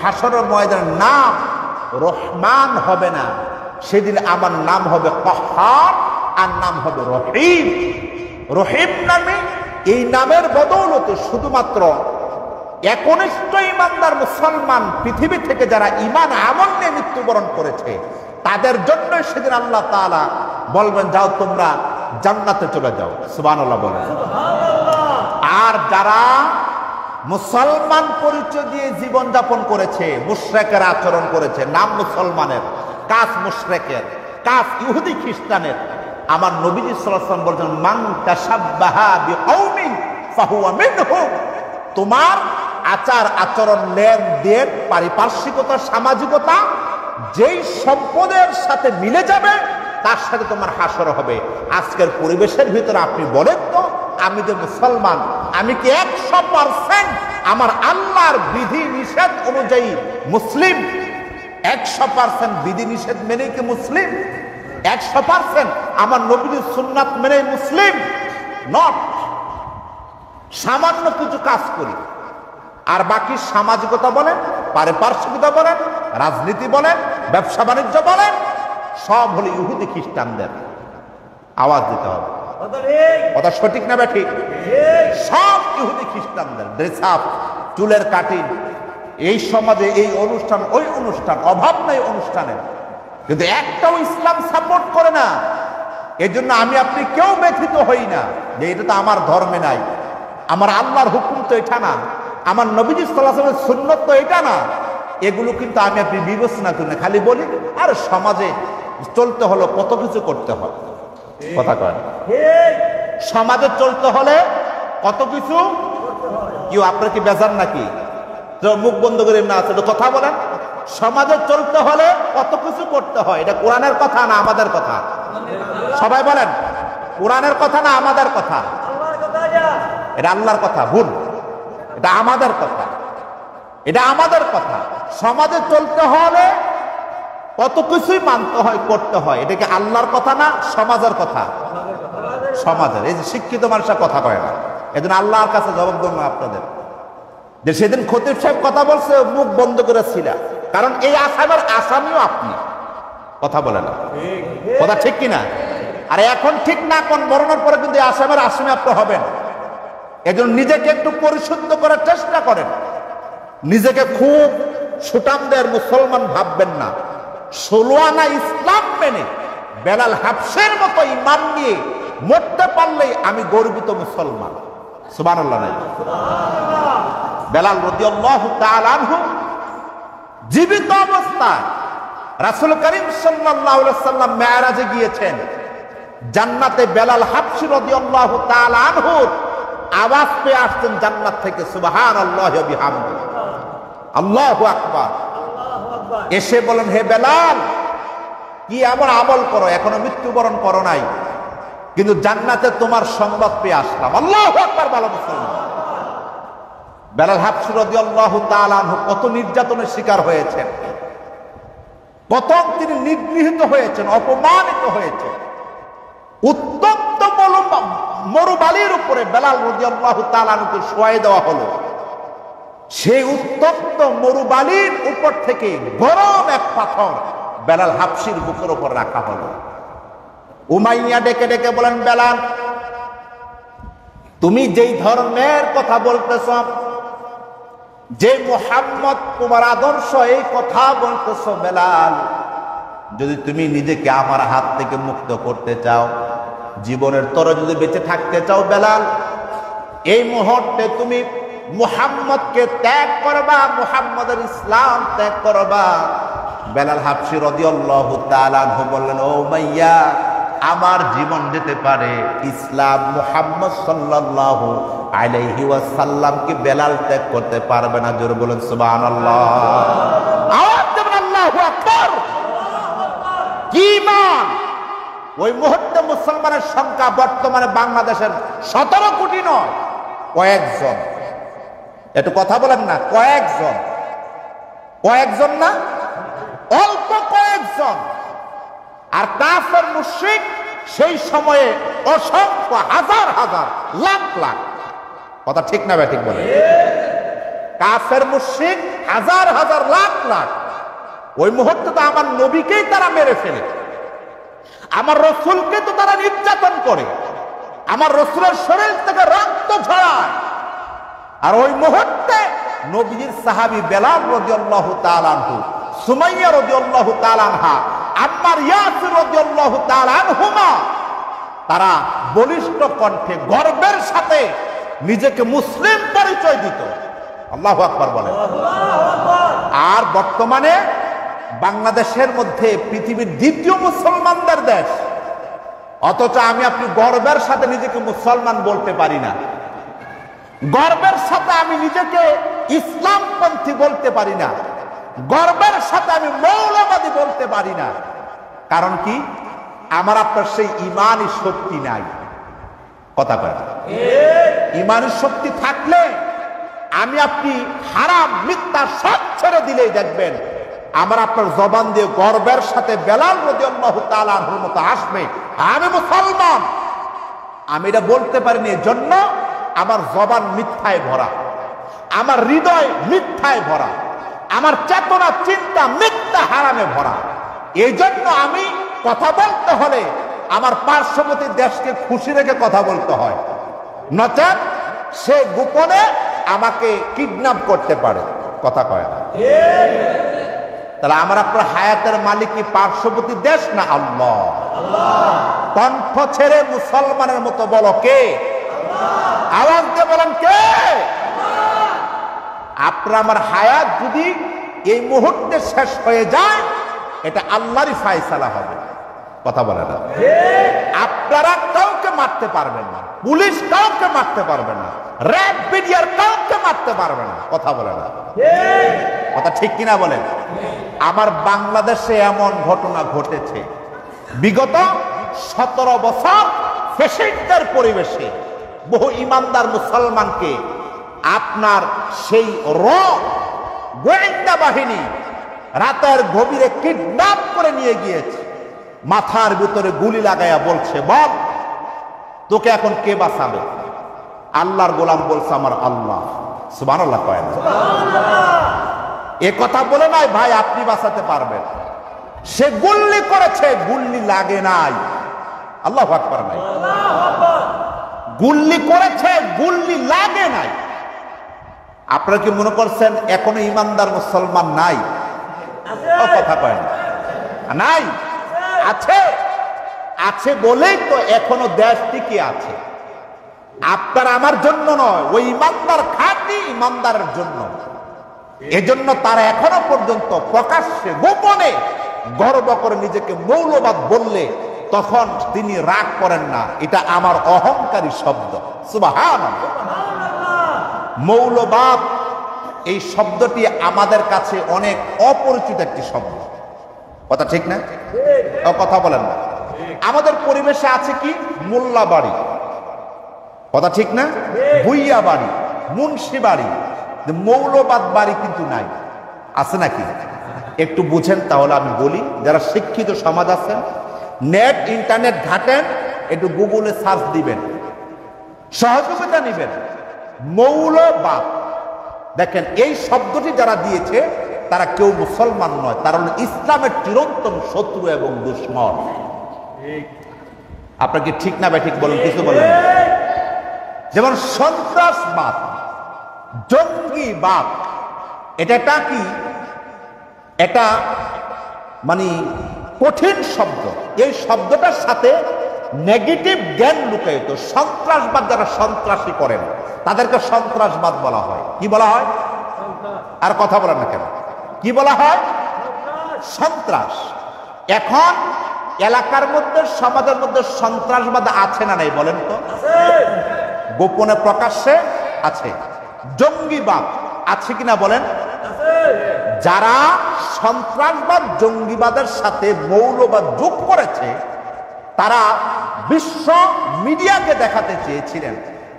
হাসরের ময়দানের নাম রহমান হবে না, সেদিন আমার নাম হবে কাহ্হার, আর নাম হবে রহিম। রহিম নামে, এই নামের বদৌলতে শুধুমাত্র একনিষ্ঠ ইমানদার মুসলমান পৃথিবী থেকে যারা ইমান আমল নিয়ে মৃত্যুবরণ করেছে তাদের জন্য সেদিন আল্লাহ তাআলা বলবেন, যাও তোমরা জান্নাতে চলে যাও। সুবহানাল্লাহ বলেন। আর যারা মুসলমান পরিচয় দিয়ে জীবন যাপন করেছে, মুশরিকের আচরণ করেছে, নাম মুসলমানের, কাজ মুশরিকের, কাজ ইহুদি খ্রিস্টানের, আমার নবীজি সাল্লাল্লাহু আলাইহি ওয়াসাল্লাম বলেছেন, মান তাশাব্বাহা বিকওমিন ফাহুয়া মিনহুম। তোমার আচার আচরণ, লেনদেন, পারিপার্শ্বিকতা, সামাজিকতা যেই সম্পদের সাথে মিলে যাবে তার সাথে তোমার হাসর হবে। আজকের পরিবেশের ভিতরে আপনি বলেন তো, আমি যে মুসলমান, আমি কি 100% আমার আল্লাহর বিধি নিষেধ অনুযায়ী মুসলিম? 100% বিধি নিষেধ মেনে কি মুসলিম? 100% আমার নবীর সুন্নাত মেনে মুসলিম নট। সামান্য কিছু কাজ করি, আর বাকি সামাজিকতা বলেন, পারিপার্শ্বিকতা বলেন, রাজনীতি বলেন, ব্যবসা বাণিজ্য বলেন, সব হলো ইহুদি খ্রিস্টানদের। আওয়াজ দিতে হবে, কথা সঠিক না ব্যাঠিক? সব ইহুদি খ্রিস্টানদের। ড্রেস আপ, চুলের কাটিং, এই সমাজে এই অনুষ্ঠান, ওই অনুষ্ঠান, অভাব নাই অনুষ্ঠানের, কিন্তু একটাও ইসলাম সাপোর্ট করে না। এজন্য আমি আপনি কেউ ব্যথিত হই না যে এটা তো আমার ধর্মে নাই, আমার আল্লাহর হুকুম তো এটা না, আমার নবীজি সাল্লাল্লাহু আলাইহি ওয়াসাল্লামের সুন্নাত তো এটা না। এগুলো কিন্তু আমি আপনি বিবেচনা করি না, খালি বলি আর সমাজে চলতে হলো কত কিছু করতে হয়। কথা কয়, সমাজে চলতে হলে কত কিছু। কেউ আপনার কি বেজার নাকি? মুখ বন্ধ করে না আছে কথা বলেন। সমাজে চলতে হলে কত কিছু করতে হয়। এটা কোরআনের কথা না আমাদের কথা? সবাই বলেন, কোরআনের কথা না আমাদের কথা? এটা আল্লাহর কথা, ভুল। এটা আমাদের কথা, এটা আমাদের কথা। সমাজে চলতে হলে কত কিছুই মানতে হয়, করতে হয়। এটা কি আল্লাহর কথা না সমাজের কথা? সমাজের। এই যে শিক্ষিত মানুষরা কথা কয় না, এজন্য আল্লাহর কাছে জবাব দেব না আপনাদের। যে সেদিন খতিব সাহেব কথা বলছে, মুখ বন্ধ করেছিল, কারণ এই আসামের আসামিও আপনি। কথা বলে না, কথা ঠিক কিনা? আর এখন ঠিক না, কোন মরণের পরে কিন্তু আসামের আসামি আপনি হবেন। এজন্য নিজেকে একটু পরিশুদ্ধ করার চেষ্টা করেন, নিজেকে খুব সুটামদের মুসলমান ভাববেন না। 16 আনা ইসলাম মেনে বেলাল হাবশির মতো ঈমান নিয়ে মরতে পারলেই আমি গর্বিত মুসলমান। সুবহানাল্লাহ। বেলাল রাদিয়াল্লাহু তাআলা আনহু জীবিত অবস্থায় রাসূল করিম সাল্লাল্লাহু আলাইহি ওয়াসাল্লাম মেরাজে গিয়েছেন। জান্নাতে বেলাল হাবশি রাদিয়াল্লাহু তাআলা আনহুর আওয়াজ পেয়ে আসছেন জান্নাত থেকে, সুবহানাল্লাহি ওয়া বিহামদিহি, আল্লাহু আকবার। এসে বলেন, হে বেলাল, কি এমন আমল করো, এখনো মৃত্যুবরণ করো নাই, কিন্তু জান্নাতে তোমার সংবাদ পেয়ে আসলাম। আল্লাহু আকবার বলো মুসলমান। বেলাল হাবশি রাদিয়াল্লাহু তাআলা আনহু কত নির্যাতনের শিকার হয়েছেন, কত তিনি নিগৃহীত হয়েছেন, অপমানিত হয়েছেন। উত্তপ্ত মরুবালির উপরে বেলাল রাদিয়াল্লাহু তাআলা আনহুকে শোয়াই দেওয়া হলো। সেই উত্তপ্ত মরুবালির উপর থেকে গরম এক পাথর বেলাল হাবশির বুকের উপর রাখা হলো। উমাইয়া ডেকে ডেকে বলেন, বেলাল, তুমি যেই ধর্মের কথা বলতেছ, যে মুহাম্মদ তোমার আদর্শ, এই কথা বলতেছ বেলাল, যদি তুমি নিজেকে আমার হাত থেকে মুক্ত করতে চাও, জীবনের তরে যদি বেঁচে থাকতে চাও বেলাল, এই মুহূর্তে তুমি মুহাম্মদকে ত্যাগ করবা, মুহাম্মদের ইসলাম ত্যাগ করবা। বেলাল হাবশি রাদিয়াল্লাহু তাআলা আনহু বললেন, ও উমাইয়া, আমার জীবন যেতে পারে, ইসলাম মুহাম্মদ সাল্লাল্লাহু আলাইহি ওয়াসাল্লামকে বেলাল ত্যাগ করতে পারবে না। জোরে বলেন সুবহানাল্লাহ। আওয়াজ দেবেন আল্লাহু আকবার। কি ঈমান! ওই মুহূর্তে মুসলমানের সংখ্যা বর্তমানে বাংলাদেশের 17 কোটি নয়, কয়েকজন। একটু কথা বলেন না, কয়েকজন। কয়েকজন না, অল্প কয়েকজন। আর কাফের মুশরিক সেই সময়ে অসংখ্য, হাজার হাজার, লাখ লাখ। কথা ঠিক না ঠিক বলে? কাফের মুশরিক হাজার হাজার, লাখ লাখ। ওই মুহূর্তে তো আমার নবীকেই তারা মেরে ফেলে, আমার রসুলকে তো তারা নির্যাতন করে, আমার রসুলের শরীর থেকে রক্ত ঝরায়। আর ওই মুহূর্তে নবীর সাহাবী বেলাল রাদিয়াল্লাহু তাআলা আনহু, সুমাইয়া রাদিয়াল্লাহু তাআলা আনহা, আম্মার ইয়াসির রাদিয়াল্লাহু তাআলা আনহুমা, তারা বলিষ্ঠ কণ্ঠে গর্বের সাথে নিজেকে মুসলিম পরিচয় দিত। আল্লাহু আকবার বলেন। আর বর্তমানে বাংলাদেশের মধ্যে পৃথিবীর দ্বিতীয় মুসলমানদের দেশ, অথচ আমি আপনি গর্বের সাথে নিজেকে মুসলমান বলতে পারি না, গর্বের সাথে আমি নিজেকে ইসলামপন্থী বলতে পারি না, গর্বের সাথে আমি মৌলবাদী বলতে পারি না। কারণ কি? আমার আপনার সেই ইমানি শক্তি নাই। কথা কয় না? ইমানি শক্তি থাকলে আমি আপনি হারাম মিথ্যা সব ছেড়ে দিলেই দেখবেন আমার আপনার জবান দিয়ে গর্বের সাথে বেলাল রাদিয়াল্লাহু তাআলা আনহুর মতো আসবে, আমি মুসলমান। আমি এটা বলতে পারিনি, এজন্য আমার জবান মিথ্যায় ভরা, আমার হৃদয় মিথ্যায় ভরা, আমার চেতনা চিন্তা মিথ্যা হারামে ভরা। এই জন্য আমি কথা বলতে হলে আমার পার্শ্ববর্তী দেশকে খুশি রেখে কথা বলতে হয়, নচেত সে গোপনে আমাকে কিডন্যাপ করতে পারে। কথা কয় না? তাহলে আমার আপনার হায়াতের মালিক কি পার্শ্ববর্তী দেশ না আল্লাহ? কণ্ঠ ছেড়ে মুসলমানের মতো বলো কে? আওয়াজ দিয়ে বলেন কে? আপনার আমার হায়াত যদি এই মুহূর্তে শেষ হয়ে যায়, এটা আল্লাহরই ফায়সালা হবে। কথা বলে না? আপনারা কাউকে মারতে পারবেন না, পুলিশ কাউকে মারতে পারবে না, র্যাব বিডিআর কাউকে মারতে পারবে না। কথা বলে না? কথা ঠিক কিনা বলেন? আমার বাংলাদেশে এমন ঘটনা ঘটেছে, বিগত 17 বছর ফ্যাসিস্টদের পরিবেশে বহু ইমানদার মুসলমানকে আপনার সেই গোয়েন্দা বাহিনী রাতের গভীরে কিডন্যাপ করে নিয়ে গিয়েছে, মাথার ভিতরে গুলি লাগাইয়া বলছে, বল তোকে এখন কে বাঁচাবে? আল্লাহর গোলাম বলছে, আমার আল্লাহ। সুবহানাল্লাহ কয় না? এ কথা বলে নাই ভাই আপনি বাঁচাতে পারবেন। সে গুল্লি করেছে, গুল্লি লাগে নাই। আল্লাহু আকবার নাই? গুল্লি করেছে, গুল্লি লাগে নাই। আপনারা কি মনে করছেন এখনো ইমানদার মুসলমান নাই? কথা কয় না, নাই, আছে। আছে বলেই তো এখনো দেশ টিকে আছে। আপনার আমার জন্য নয়, ওই ইমানদার খাঁটি ইমানদারের জন্য। এজন্য তারা এখনো পর্যন্ত প্রকাশ্যে গোপনে গর্ব করে নিজেকে মৌলবাদ বললে তখন তিনি রাগ করেন না, এটা আমার অহংকারী শব্দ। সুবহানাল্লাহ। মৌলবাদ এই শব্দটি আমাদের কাছে অনেক অপরিচিত একটি শব্দ। কথা ঠিক না? কথা বলেন না। আমাদের পরিবেশে আছে কি? মোল্লা বাড়ি, কথা ঠিক না? ভুইয়া বাড়ি, মুন্সি বাড়ি, মৌলবাদ বাড়ি কিন্তু নাই। আছে নাকি? একটু বুঝেন তাহলে আমি বলি। যারা শিক্ষিত সমাজ আছেন, নেট ইন্টারনেট ঘাটেন, একটু গুগলে সার্চ দিবেন, সহযোগিতা নিবেন। মৌলবাদ, দেখেন এই শব্দটি যারা দিয়েছে তারা কেউ মুসলমান নয়, তারা হল ইসলামের চিরন্তন শত্রু এবং দুশ্মন। আপনাকে ঠিক না ঠিক বলেন? কিছু বলেন। যেমন সন্ত্রাসবাদ, জঙ্গিবাদ, এটা কি? এটা মানে কঠিন শব্দ। এই শব্দটার সাথে নেগেটিভ জ্ঞান লুকায়িত। সন্ত্রাসবাদ, যারা সন্ত্রাসী করেন তাদেরকে সন্ত্রাসবাদ বলা হয়। কি বলা হয়? আর কথা বলেন না কেন? কি বলা হয়? সন্ত্রাস। এখন এলাকার মধ্যে, সমাজের মধ্যে সন্ত্রাসবাদ আছে না নাই বলেন তো? গোপনে প্রকাশ্যে আছে। জঙ্গিবাদ আছে কিনা বলেন? যারা সন্ত্রাসবাদ জঙ্গিবাদের সাথে মৌলবাদ যোগ করেছে তারা বিশ্ব মিডিয়াকে দেখাতে চেয়েছিলেন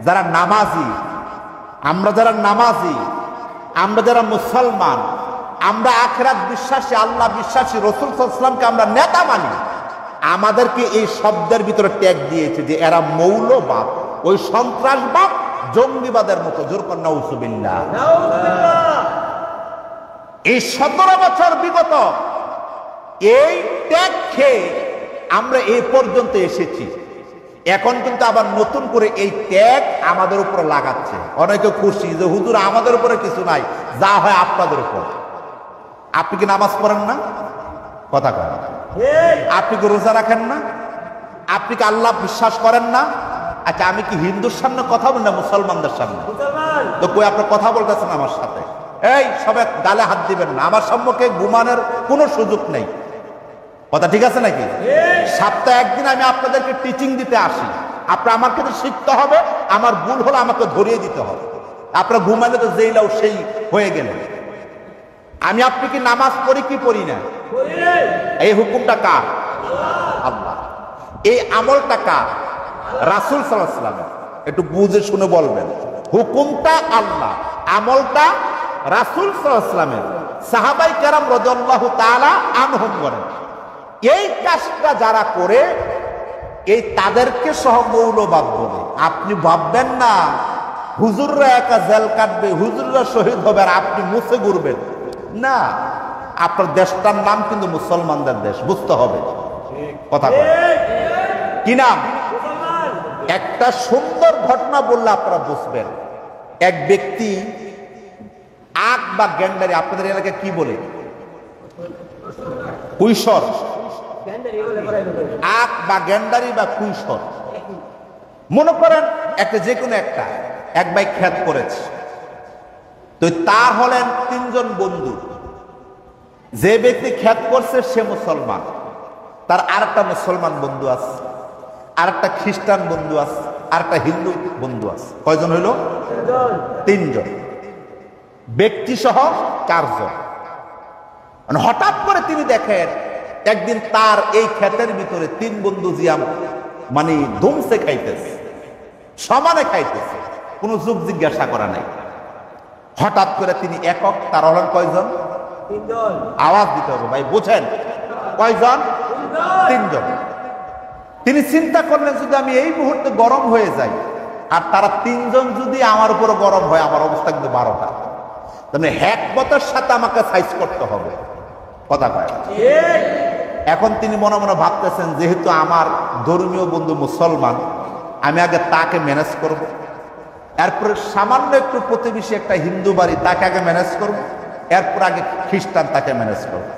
যারা নামাজি, আমরা যারা নামাজি, আমরা যারা মুসলমান, আমরা আখিরাত বিশ্বাসী, আল্লাহ বিশ্বাসী, রাসূল সাল্লাল্লাহু আলাইহি ওয়াসাল্লামকে আমরা নেতা মানি, আমাদেরকে এই শব্দের ভিতরে ট্যাগ দিয়েছে যে এরা মৌলবাদ, ওই সন্ত্রাসবাদ জঙ্গিবাদের মতো। জোর কর নাউযুবিল্লাহ। এই 17 বছর বিগত এই ট্যাগ খেয়ে আমরা এই পর্যন্ত এসেছি। এখন কিন্তু আবার নতুন করে এই ট্যাগ আমাদের উপর লাগাচ্ছে। অনেকে খুশি যে হুজুর আমাদের উপরে কিছু নাই, যা হয় আপনাদের উপর। আপনি কি নামাজ পড়েন না? কথা কয়। আপনি কি রোজা রাখেন না? আপনি কি আল্লাহ বিশ্বাস করেন না? আচ্ছা, আমি কি হিন্দুর সামনে কথা বলি না মুসলমানদের সামনে? তো কই আপনার কথা বলতেছেন আমার সাথে? এই সবাই গালে হাত দিবেন না, আমার সম্মুখে ঘুমানোর কোনো সুযোগ নেই। কথা ঠিক আছে নাকি? সপ্তাহে একদিন আমি আপনাদেরকে টিচিং দিতে আসি, আপনার আমার কাছে শিখতে হবে, আমার ভুল হলে আমাকে ধরিয়ে দিতে হবে। আপনারা ঘুমালে তো যেইলাও সেই হয়ে গেলেন। আমি আপনি কি নামাজ পড়ি কি পড়ি না? এই হুকুমটা কার? আল্লাহ। এই আমলটা কার? রাসূল সাল্লাল্লাহু আলাইহি ওয়াসাল্লাম। একটু বুঝে শুনে বলবেন। হুকুমটা আল্লাহ, আমলটা রাসূল সাল্লাল্লাহু আলাইহি ওয়াসাল্লামের। সাহাবাই কেরাম রাদিয়াল্লাহু তাআলা আনহুম করেন। এই কাজটা যারা করে এই তাদেরকে সহ মৌলবাদ বলে। আপনি ভাববেন না হুজুররা একা জেল কাটবে, হুজুররা শহীদ হবে আর আপনি মুছে ঘুরবেন না। আপনার দেশটার নাম কিন্তু মুসলমানদের দেশ, বুঝতে হবে। কথা কি নাম? একটা সুন্দর ঘটনা বললে আপনারা বুঝবেন। এক ব্যক্তি আখ বা গ্যান্ডারি, আপনাদের এলাকায় কি বলে? কুইশর। আখ বা গ্যান্ডারি বা কুইশর, মনে করেন একটা যে কোনো একটা এক ভাই খ্যাত করেছে। তো তার হলেন 3 জন বন্ধু। যে ব্যক্তি খ্যাত করছে সে মুসলমান, তার আরেকটা মুসলমান বন্ধু আছে, আরেকটা খ্রিস্টান বন্ধু আছে, আরেকটা হিন্দু বন্ধু আছে। কয়জন হইল? 3 জন। ব্যক্তি সহ 4 জন। মানে হঠাৎ করে তিনি দেখেন একদিন তার এই ক্ষেতের ভিতরে 3 বন্ধু জিয়াম মানে ধুমসে খাইতেছে, সমানে খাইতেছে, কোনো যুগ জিজ্ঞাসা করা নাই। হঠাৎ করে তিনি একক, তার হলেন কয়জন? 3 জন। আওয়াজ দিতে হবে ভাই, বুঝেন কয়জন? 3 জন। তিনি চিন্তা করলেন যদি আমি এই মুহূর্তে গরম হয়ে যাই আর তারা 3 জন যদি আমার উপর গরম হয়, আমার অবস্থা কিন্তু 12টা। তাহলে হিকমতের সাথে আমাকে সাইজ করতে হবে। কথা কয়। এখন তিনি মনে মনে ভাবতেছেন যেহেতু আমার ধর্মীয় বন্ধু মুসলমান, আমি আগে তাকে ম্যানেজ করব, এরপরে সামান্য একটু প্রতিবেশী একটা হিন্দু বাড়ি, তাকে আগে ম্যানেজ করবো, এরপর আগে খ্রিস্টান, তাকে ম্যানেজ করবো।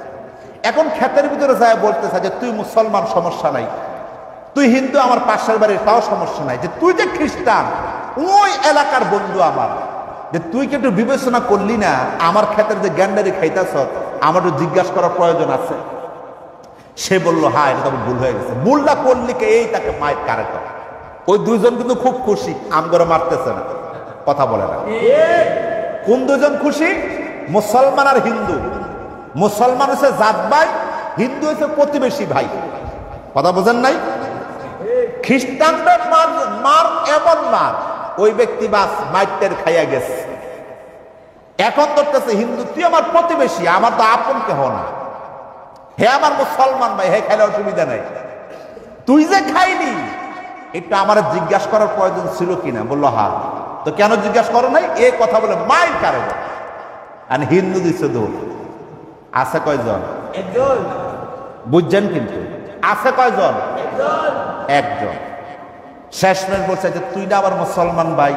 এখন ক্ষেতের ভিতরে যায় বলতেছে যে তুই মুসলমান, সমস্যা নাই, তুই হিন্দু, আমার পাশের বাড়ির, তাও সমস্যা নাই, যে তুই যে খ্রিস্টান, ওই এলাকার বন্ধু আমার, যে তুই কি একটু বিবেচনা করলি না আমার ক্ষেতের যে গ্যান্ডারি খাইতেছ, আমার একটু জিজ্ঞাসা করার প্রয়োজন আছে। সে বলল হ্যাঁ, এটা তো ভুল হয়ে গেছে। ভুলটা করলি কে, এই তাকে মায়ের কারেক্ট। ওই দুইজন কিন্তু খুব খুশি, আমগরে মারতেছে না, কথা বলে না। কোন দুজন খুশি? মুসলমান আর হিন্দু। মুসলমান হচ্ছে জাত ভাই, হিন্দু হচ্ছে প্রতিবেশী ভাই, কথা বোঝেন নাই? খ্রিস্টানদের মার এমন মার, ওই ব্যক্তি বাস মাইটের খাইয়া গেছে। এখন ধরতেছে হিন্দু, তুই আমার প্রতিবেশী, আমার তো আপন কেহ না, হে আমার মুসলমান ভাই, হে খাইলে অসুবিধা নাই, তুই যে খাইনি একটু আমার জিজ্ঞাসা করার প্রয়োজন ছিল কিনা? বললো হ্যাঁ। তো কেন জিজ্ঞাসা করো নাই? এই কথা বলে মায়ের কারণে। আর হিন্দু দিচ্ছে দৌড়। আছে কয়জন? একজন। বুঝছেন কিন্তু আছে কয়জন? একজন। শেষমেশ বলছে যে তুই না আমার মুসলমান ভাই,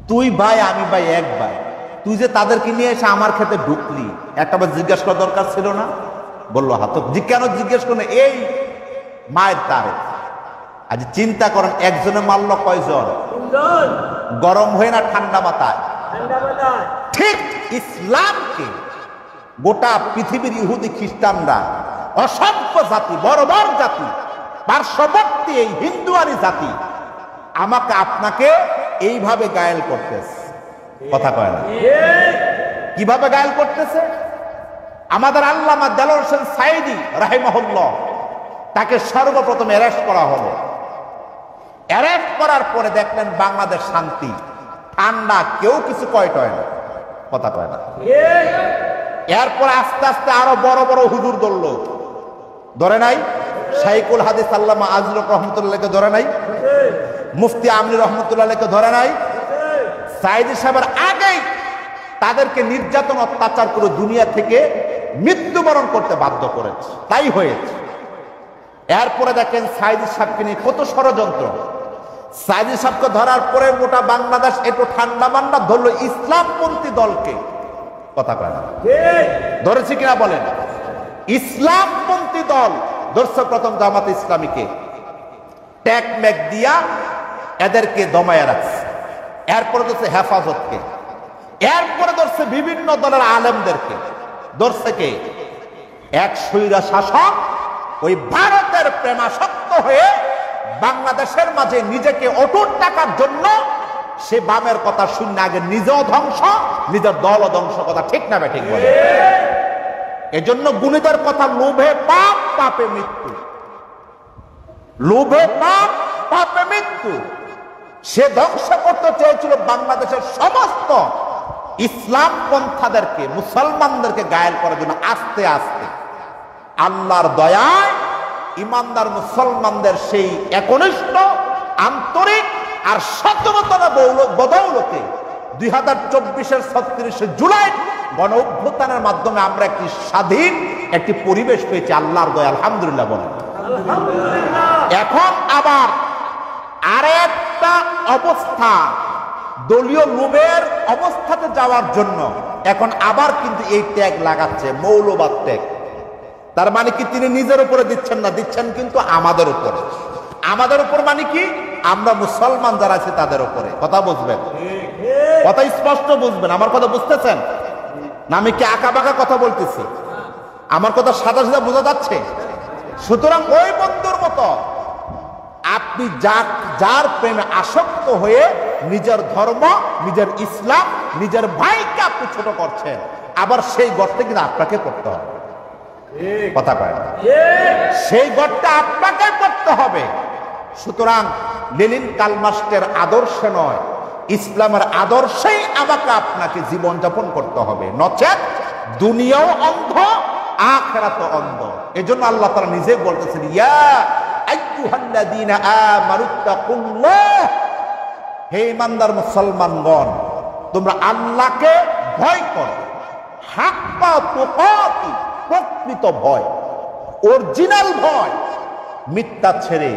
তুই ভাই আমি ভাই এক ভাই, তুই যে তাদেরকে নিয়ে এসে আমার ক্ষেতে ঢুকলি, একটা বার জিজ্ঞাসা করা দরকার ছিল না? বললো হ্যাঁ। তো কেন জিজ্ঞেস করলে? এই মায়ের তারে। আজ চিন্তা করেন, একজনে মারলো কয়জন? গরম হয়ে না ঠান্ডা মাথায়? ঠিক ইসলামকে গোটা পৃথিবীর ইহুদি খ্রিস্টানরা, অসংখ্য জাতি, বড় বড় জাতি, পার্শ্ববর্তী এই হিন্দুয়ানি জাতি আমাকে আপনাকে এইভাবে গায়েল করতেছে, কথা কয় না? কিভাবে গায়েল করতেছে? আমাদের আল্লামা দেলোয়ার হোসেন সাঈদী রাহিমাহুল্লাহ, তাকে সর্বপ্রথম অ্যারেস্ট করা হলো। অ্যারেস্ট করার পরে দেখলেন বাংলাদেশ শান্তি, ঠান্ডা, কেউ কিছু কয় টয় না, কথা কয় না। এরপর আস্তে আস্তে আরো বড় বড় হুজুর ধরল, ধরে নাই? শাইখুল হাদিস আল্লামা আজিজুর রহমতুল্লাহকে ধরে নাই? মুফতি আমনি রহমতুল্লাহকে ধরে নাই? সাঈদী সাহেবের আগেই তাদেরকে নির্যাতন অত্যাচার করে দুনিয়া থেকে মৃত্যুবরণ করতে বাধ্য করেছে, তাই হয়েছে। এরপরে দেখেন সাঈদী সাহেবকে নিয়ে কত ষড়যন্ত্র। সাঈদী সাহেবকে ধরার পরে গোটা বাংলাদেশ একটু ঠান্ডা মান্ডা ধরলো ইসলামপন্থী দলকে, কথা কয় না? ধরেছি কিনা বলেন? ইসলামপন্থী দল ধরছে প্রথম জামাত ইসলামীকে, ট্যাগ ম্যাগ দিয়া এদেরকে দমায়া রাখছে। এরপরে ধরছে হেফাজতকে, এরপরে ধরছে বিভিন্ন দলের আলেমদেরকে। ধরছে কে? এক স্বৈরা শাসক, ওই ভারতের প্রেমাসক্ত হয়ে বাংলাদেশের মাঝে নিজেকে অটুট টাকার জন্য সে বামের কথা শুনে আগে নিজেও ধ্বংস, নিজের দলও ধ্বংস, কথা ঠিক না ঠিক বলে? এজন্য গুণীদের কথা, লোভে পাপ, পাপে মৃত্যু, লোভে পাপ, পাপে মৃত্যু। সে ধ্বংস করতে চেয়েছিল বাংলাদেশের সমস্ত ইসলাম পন্থাদেরকে, মুসলমানদেরকে গায়েল করার জন্য। আস্তে আস্তে আল্লাহর দয়ায় ইমানদার মুসলমানদের সেই একনিষ্ঠ, আন্তরিক আর সচেতনতার বদৌলতে 2024-এর 36শে জুলাই গণ অভ্যুত্থানের মাধ্যমে আমরা একটি স্বাধীন একটি পরিবেশ পেয়েছি, আল্লাহর দয়া, আলহামদুলিল্লাহ বলেন। এখন আবার আরেকটা অবস্থা, দলীয় লোভের অবস্থাতে যাওয়ার জন্য এখন আবার কিন্তু এই ট্যাগ লাগাচ্ছে, মৌলবাদ ট্যাগ। তার মানে কি তিনি নিজের উপরে দিচ্ছেন না, দিচ্ছেন কিন্তু আমাদের উপরে। আমাদের উপর মানে কি? আমরা মুসলমান যারা আছি তাদের উপরে। কথা বুঝবেন, কথা স্পষ্ট বুঝবেন। আমার কথা বুঝতেছেন না? আমি কি আঁকা বাঁকা কথা বলতেছি? আমার কথা সাদা সাদা বোঝা যাচ্ছে? সুতরাং ওই বন্ধুর মতো আপনি যার প্রেমে আসক্ত হয়ে নিজের ধর্ম, নিজের ইসলাম, নিজের ভাইকে আপনি ছোট করছেন, আবার সেই গর্তে কিন্তু আপনাকে পড়তে হবে, কথা কয় না? সেই গর্তে আপনাকে পড়তে হবে। সুতরাং লেনিন কার্ল মার্ক্সের আদর্শে নয়, ইসলামের আদর্শেই আমাকে আপনাকে জীবনযাপন করতে হবে, নচেত দুনিয়াও অন্ধ, আখিরাতও অন্ধ। এজন্য আল্লাহ তাআলা নিজে বলতেছেন, ইয়া আইয়ুহাল্লাযীনা আমানুত্তাকুল্লাহ, হে ঈমানদার মুসলমানগণ, তোমরা আল্লাহকে ভয় করো, হাক্কা তুকাতি, প্রকৃত ভয়, অরিজিনাল ভয়, মিথ্যা ছেড়ে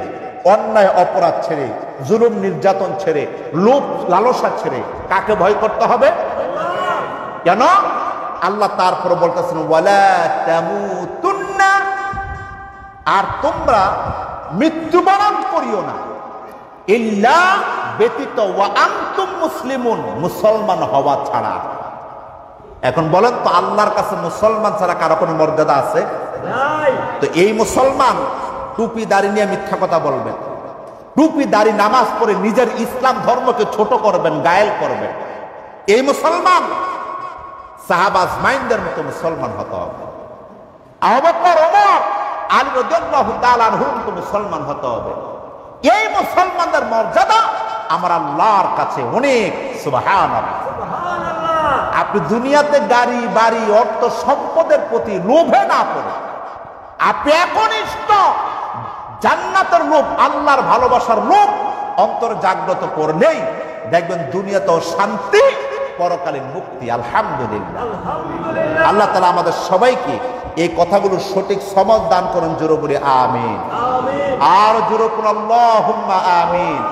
অন্যায় অপরাধ ছেড়ে, জুলুম নির্যাতন ছেড়ে, লোভ লালসা ছেড়ে কাকে ভয় করতে হবে? কেন? আল্লাহ তারপর বলতেছেন ওয়ালা তামুতুন্না, আর তোমরা মৃত্যুবরণ করিও না ইল্লা ব্যতীত ওয়া আনতুম মুসলিমুন, মুসলমান হওয়া ছাড়া। এখন বলেন তো আল্লাহর কাছে মুসলমান ছাড়া কারো কোনো মর্যাদা আছে? তো এই মুসলমান টুপি দাড়ি নিয়ে মিথ্যা কথা বলবেন, টুপি দাড়ি নামাজ পড়ে নিজের ইসলাম ধর্মকে ছোট করবেন, গায়েল করবেন, এই মুসলমান সাহাবা আজমাইনদের মতো মুসলমান হতে হবে। আবু বকর, ওমর, আলী রাদিয়াল্লাহু তাআলা আনহুর মতো মুসলমান হতে হবে। এই মুসলমানদের মর্যাদা আমার আল্লাহর কাছে অনেক। সুবহানাল্লাহ। আপনি দুনিয়াতে গাড়ি বাড়ি অর্থ সম্পদের প্রতি লোভে না পড়ে আপনি একনিষ্ঠ জান্নাতের লোভ, আল্লাহর ভালোবাসার লোভ অন্তরে জাগ্রত করলেই দেখবেন দুনিয়াতেও শান্তি, পরকালীন মুক্তি। আলহামদুলিল্লাহ। আল্লাহ তাআলা আমাদের সবাইকে এই কথাগুলোর সঠিক সমাজ দান করুন। জোরে বলি আমিন। আর জোরে বলি আল্লাহুম্মা আমিন।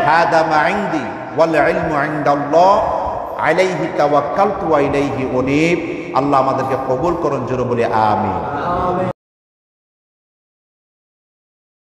হাদা মা ইনদি ওয়াল ইলমু ইনদাল্লাহ আলাইহি তাওয়াক্কালতু ওয়া ইলাইহি উনীব। আল্লাহ আমাদেরকে কবুল করুন। জোরে বলি আমিন।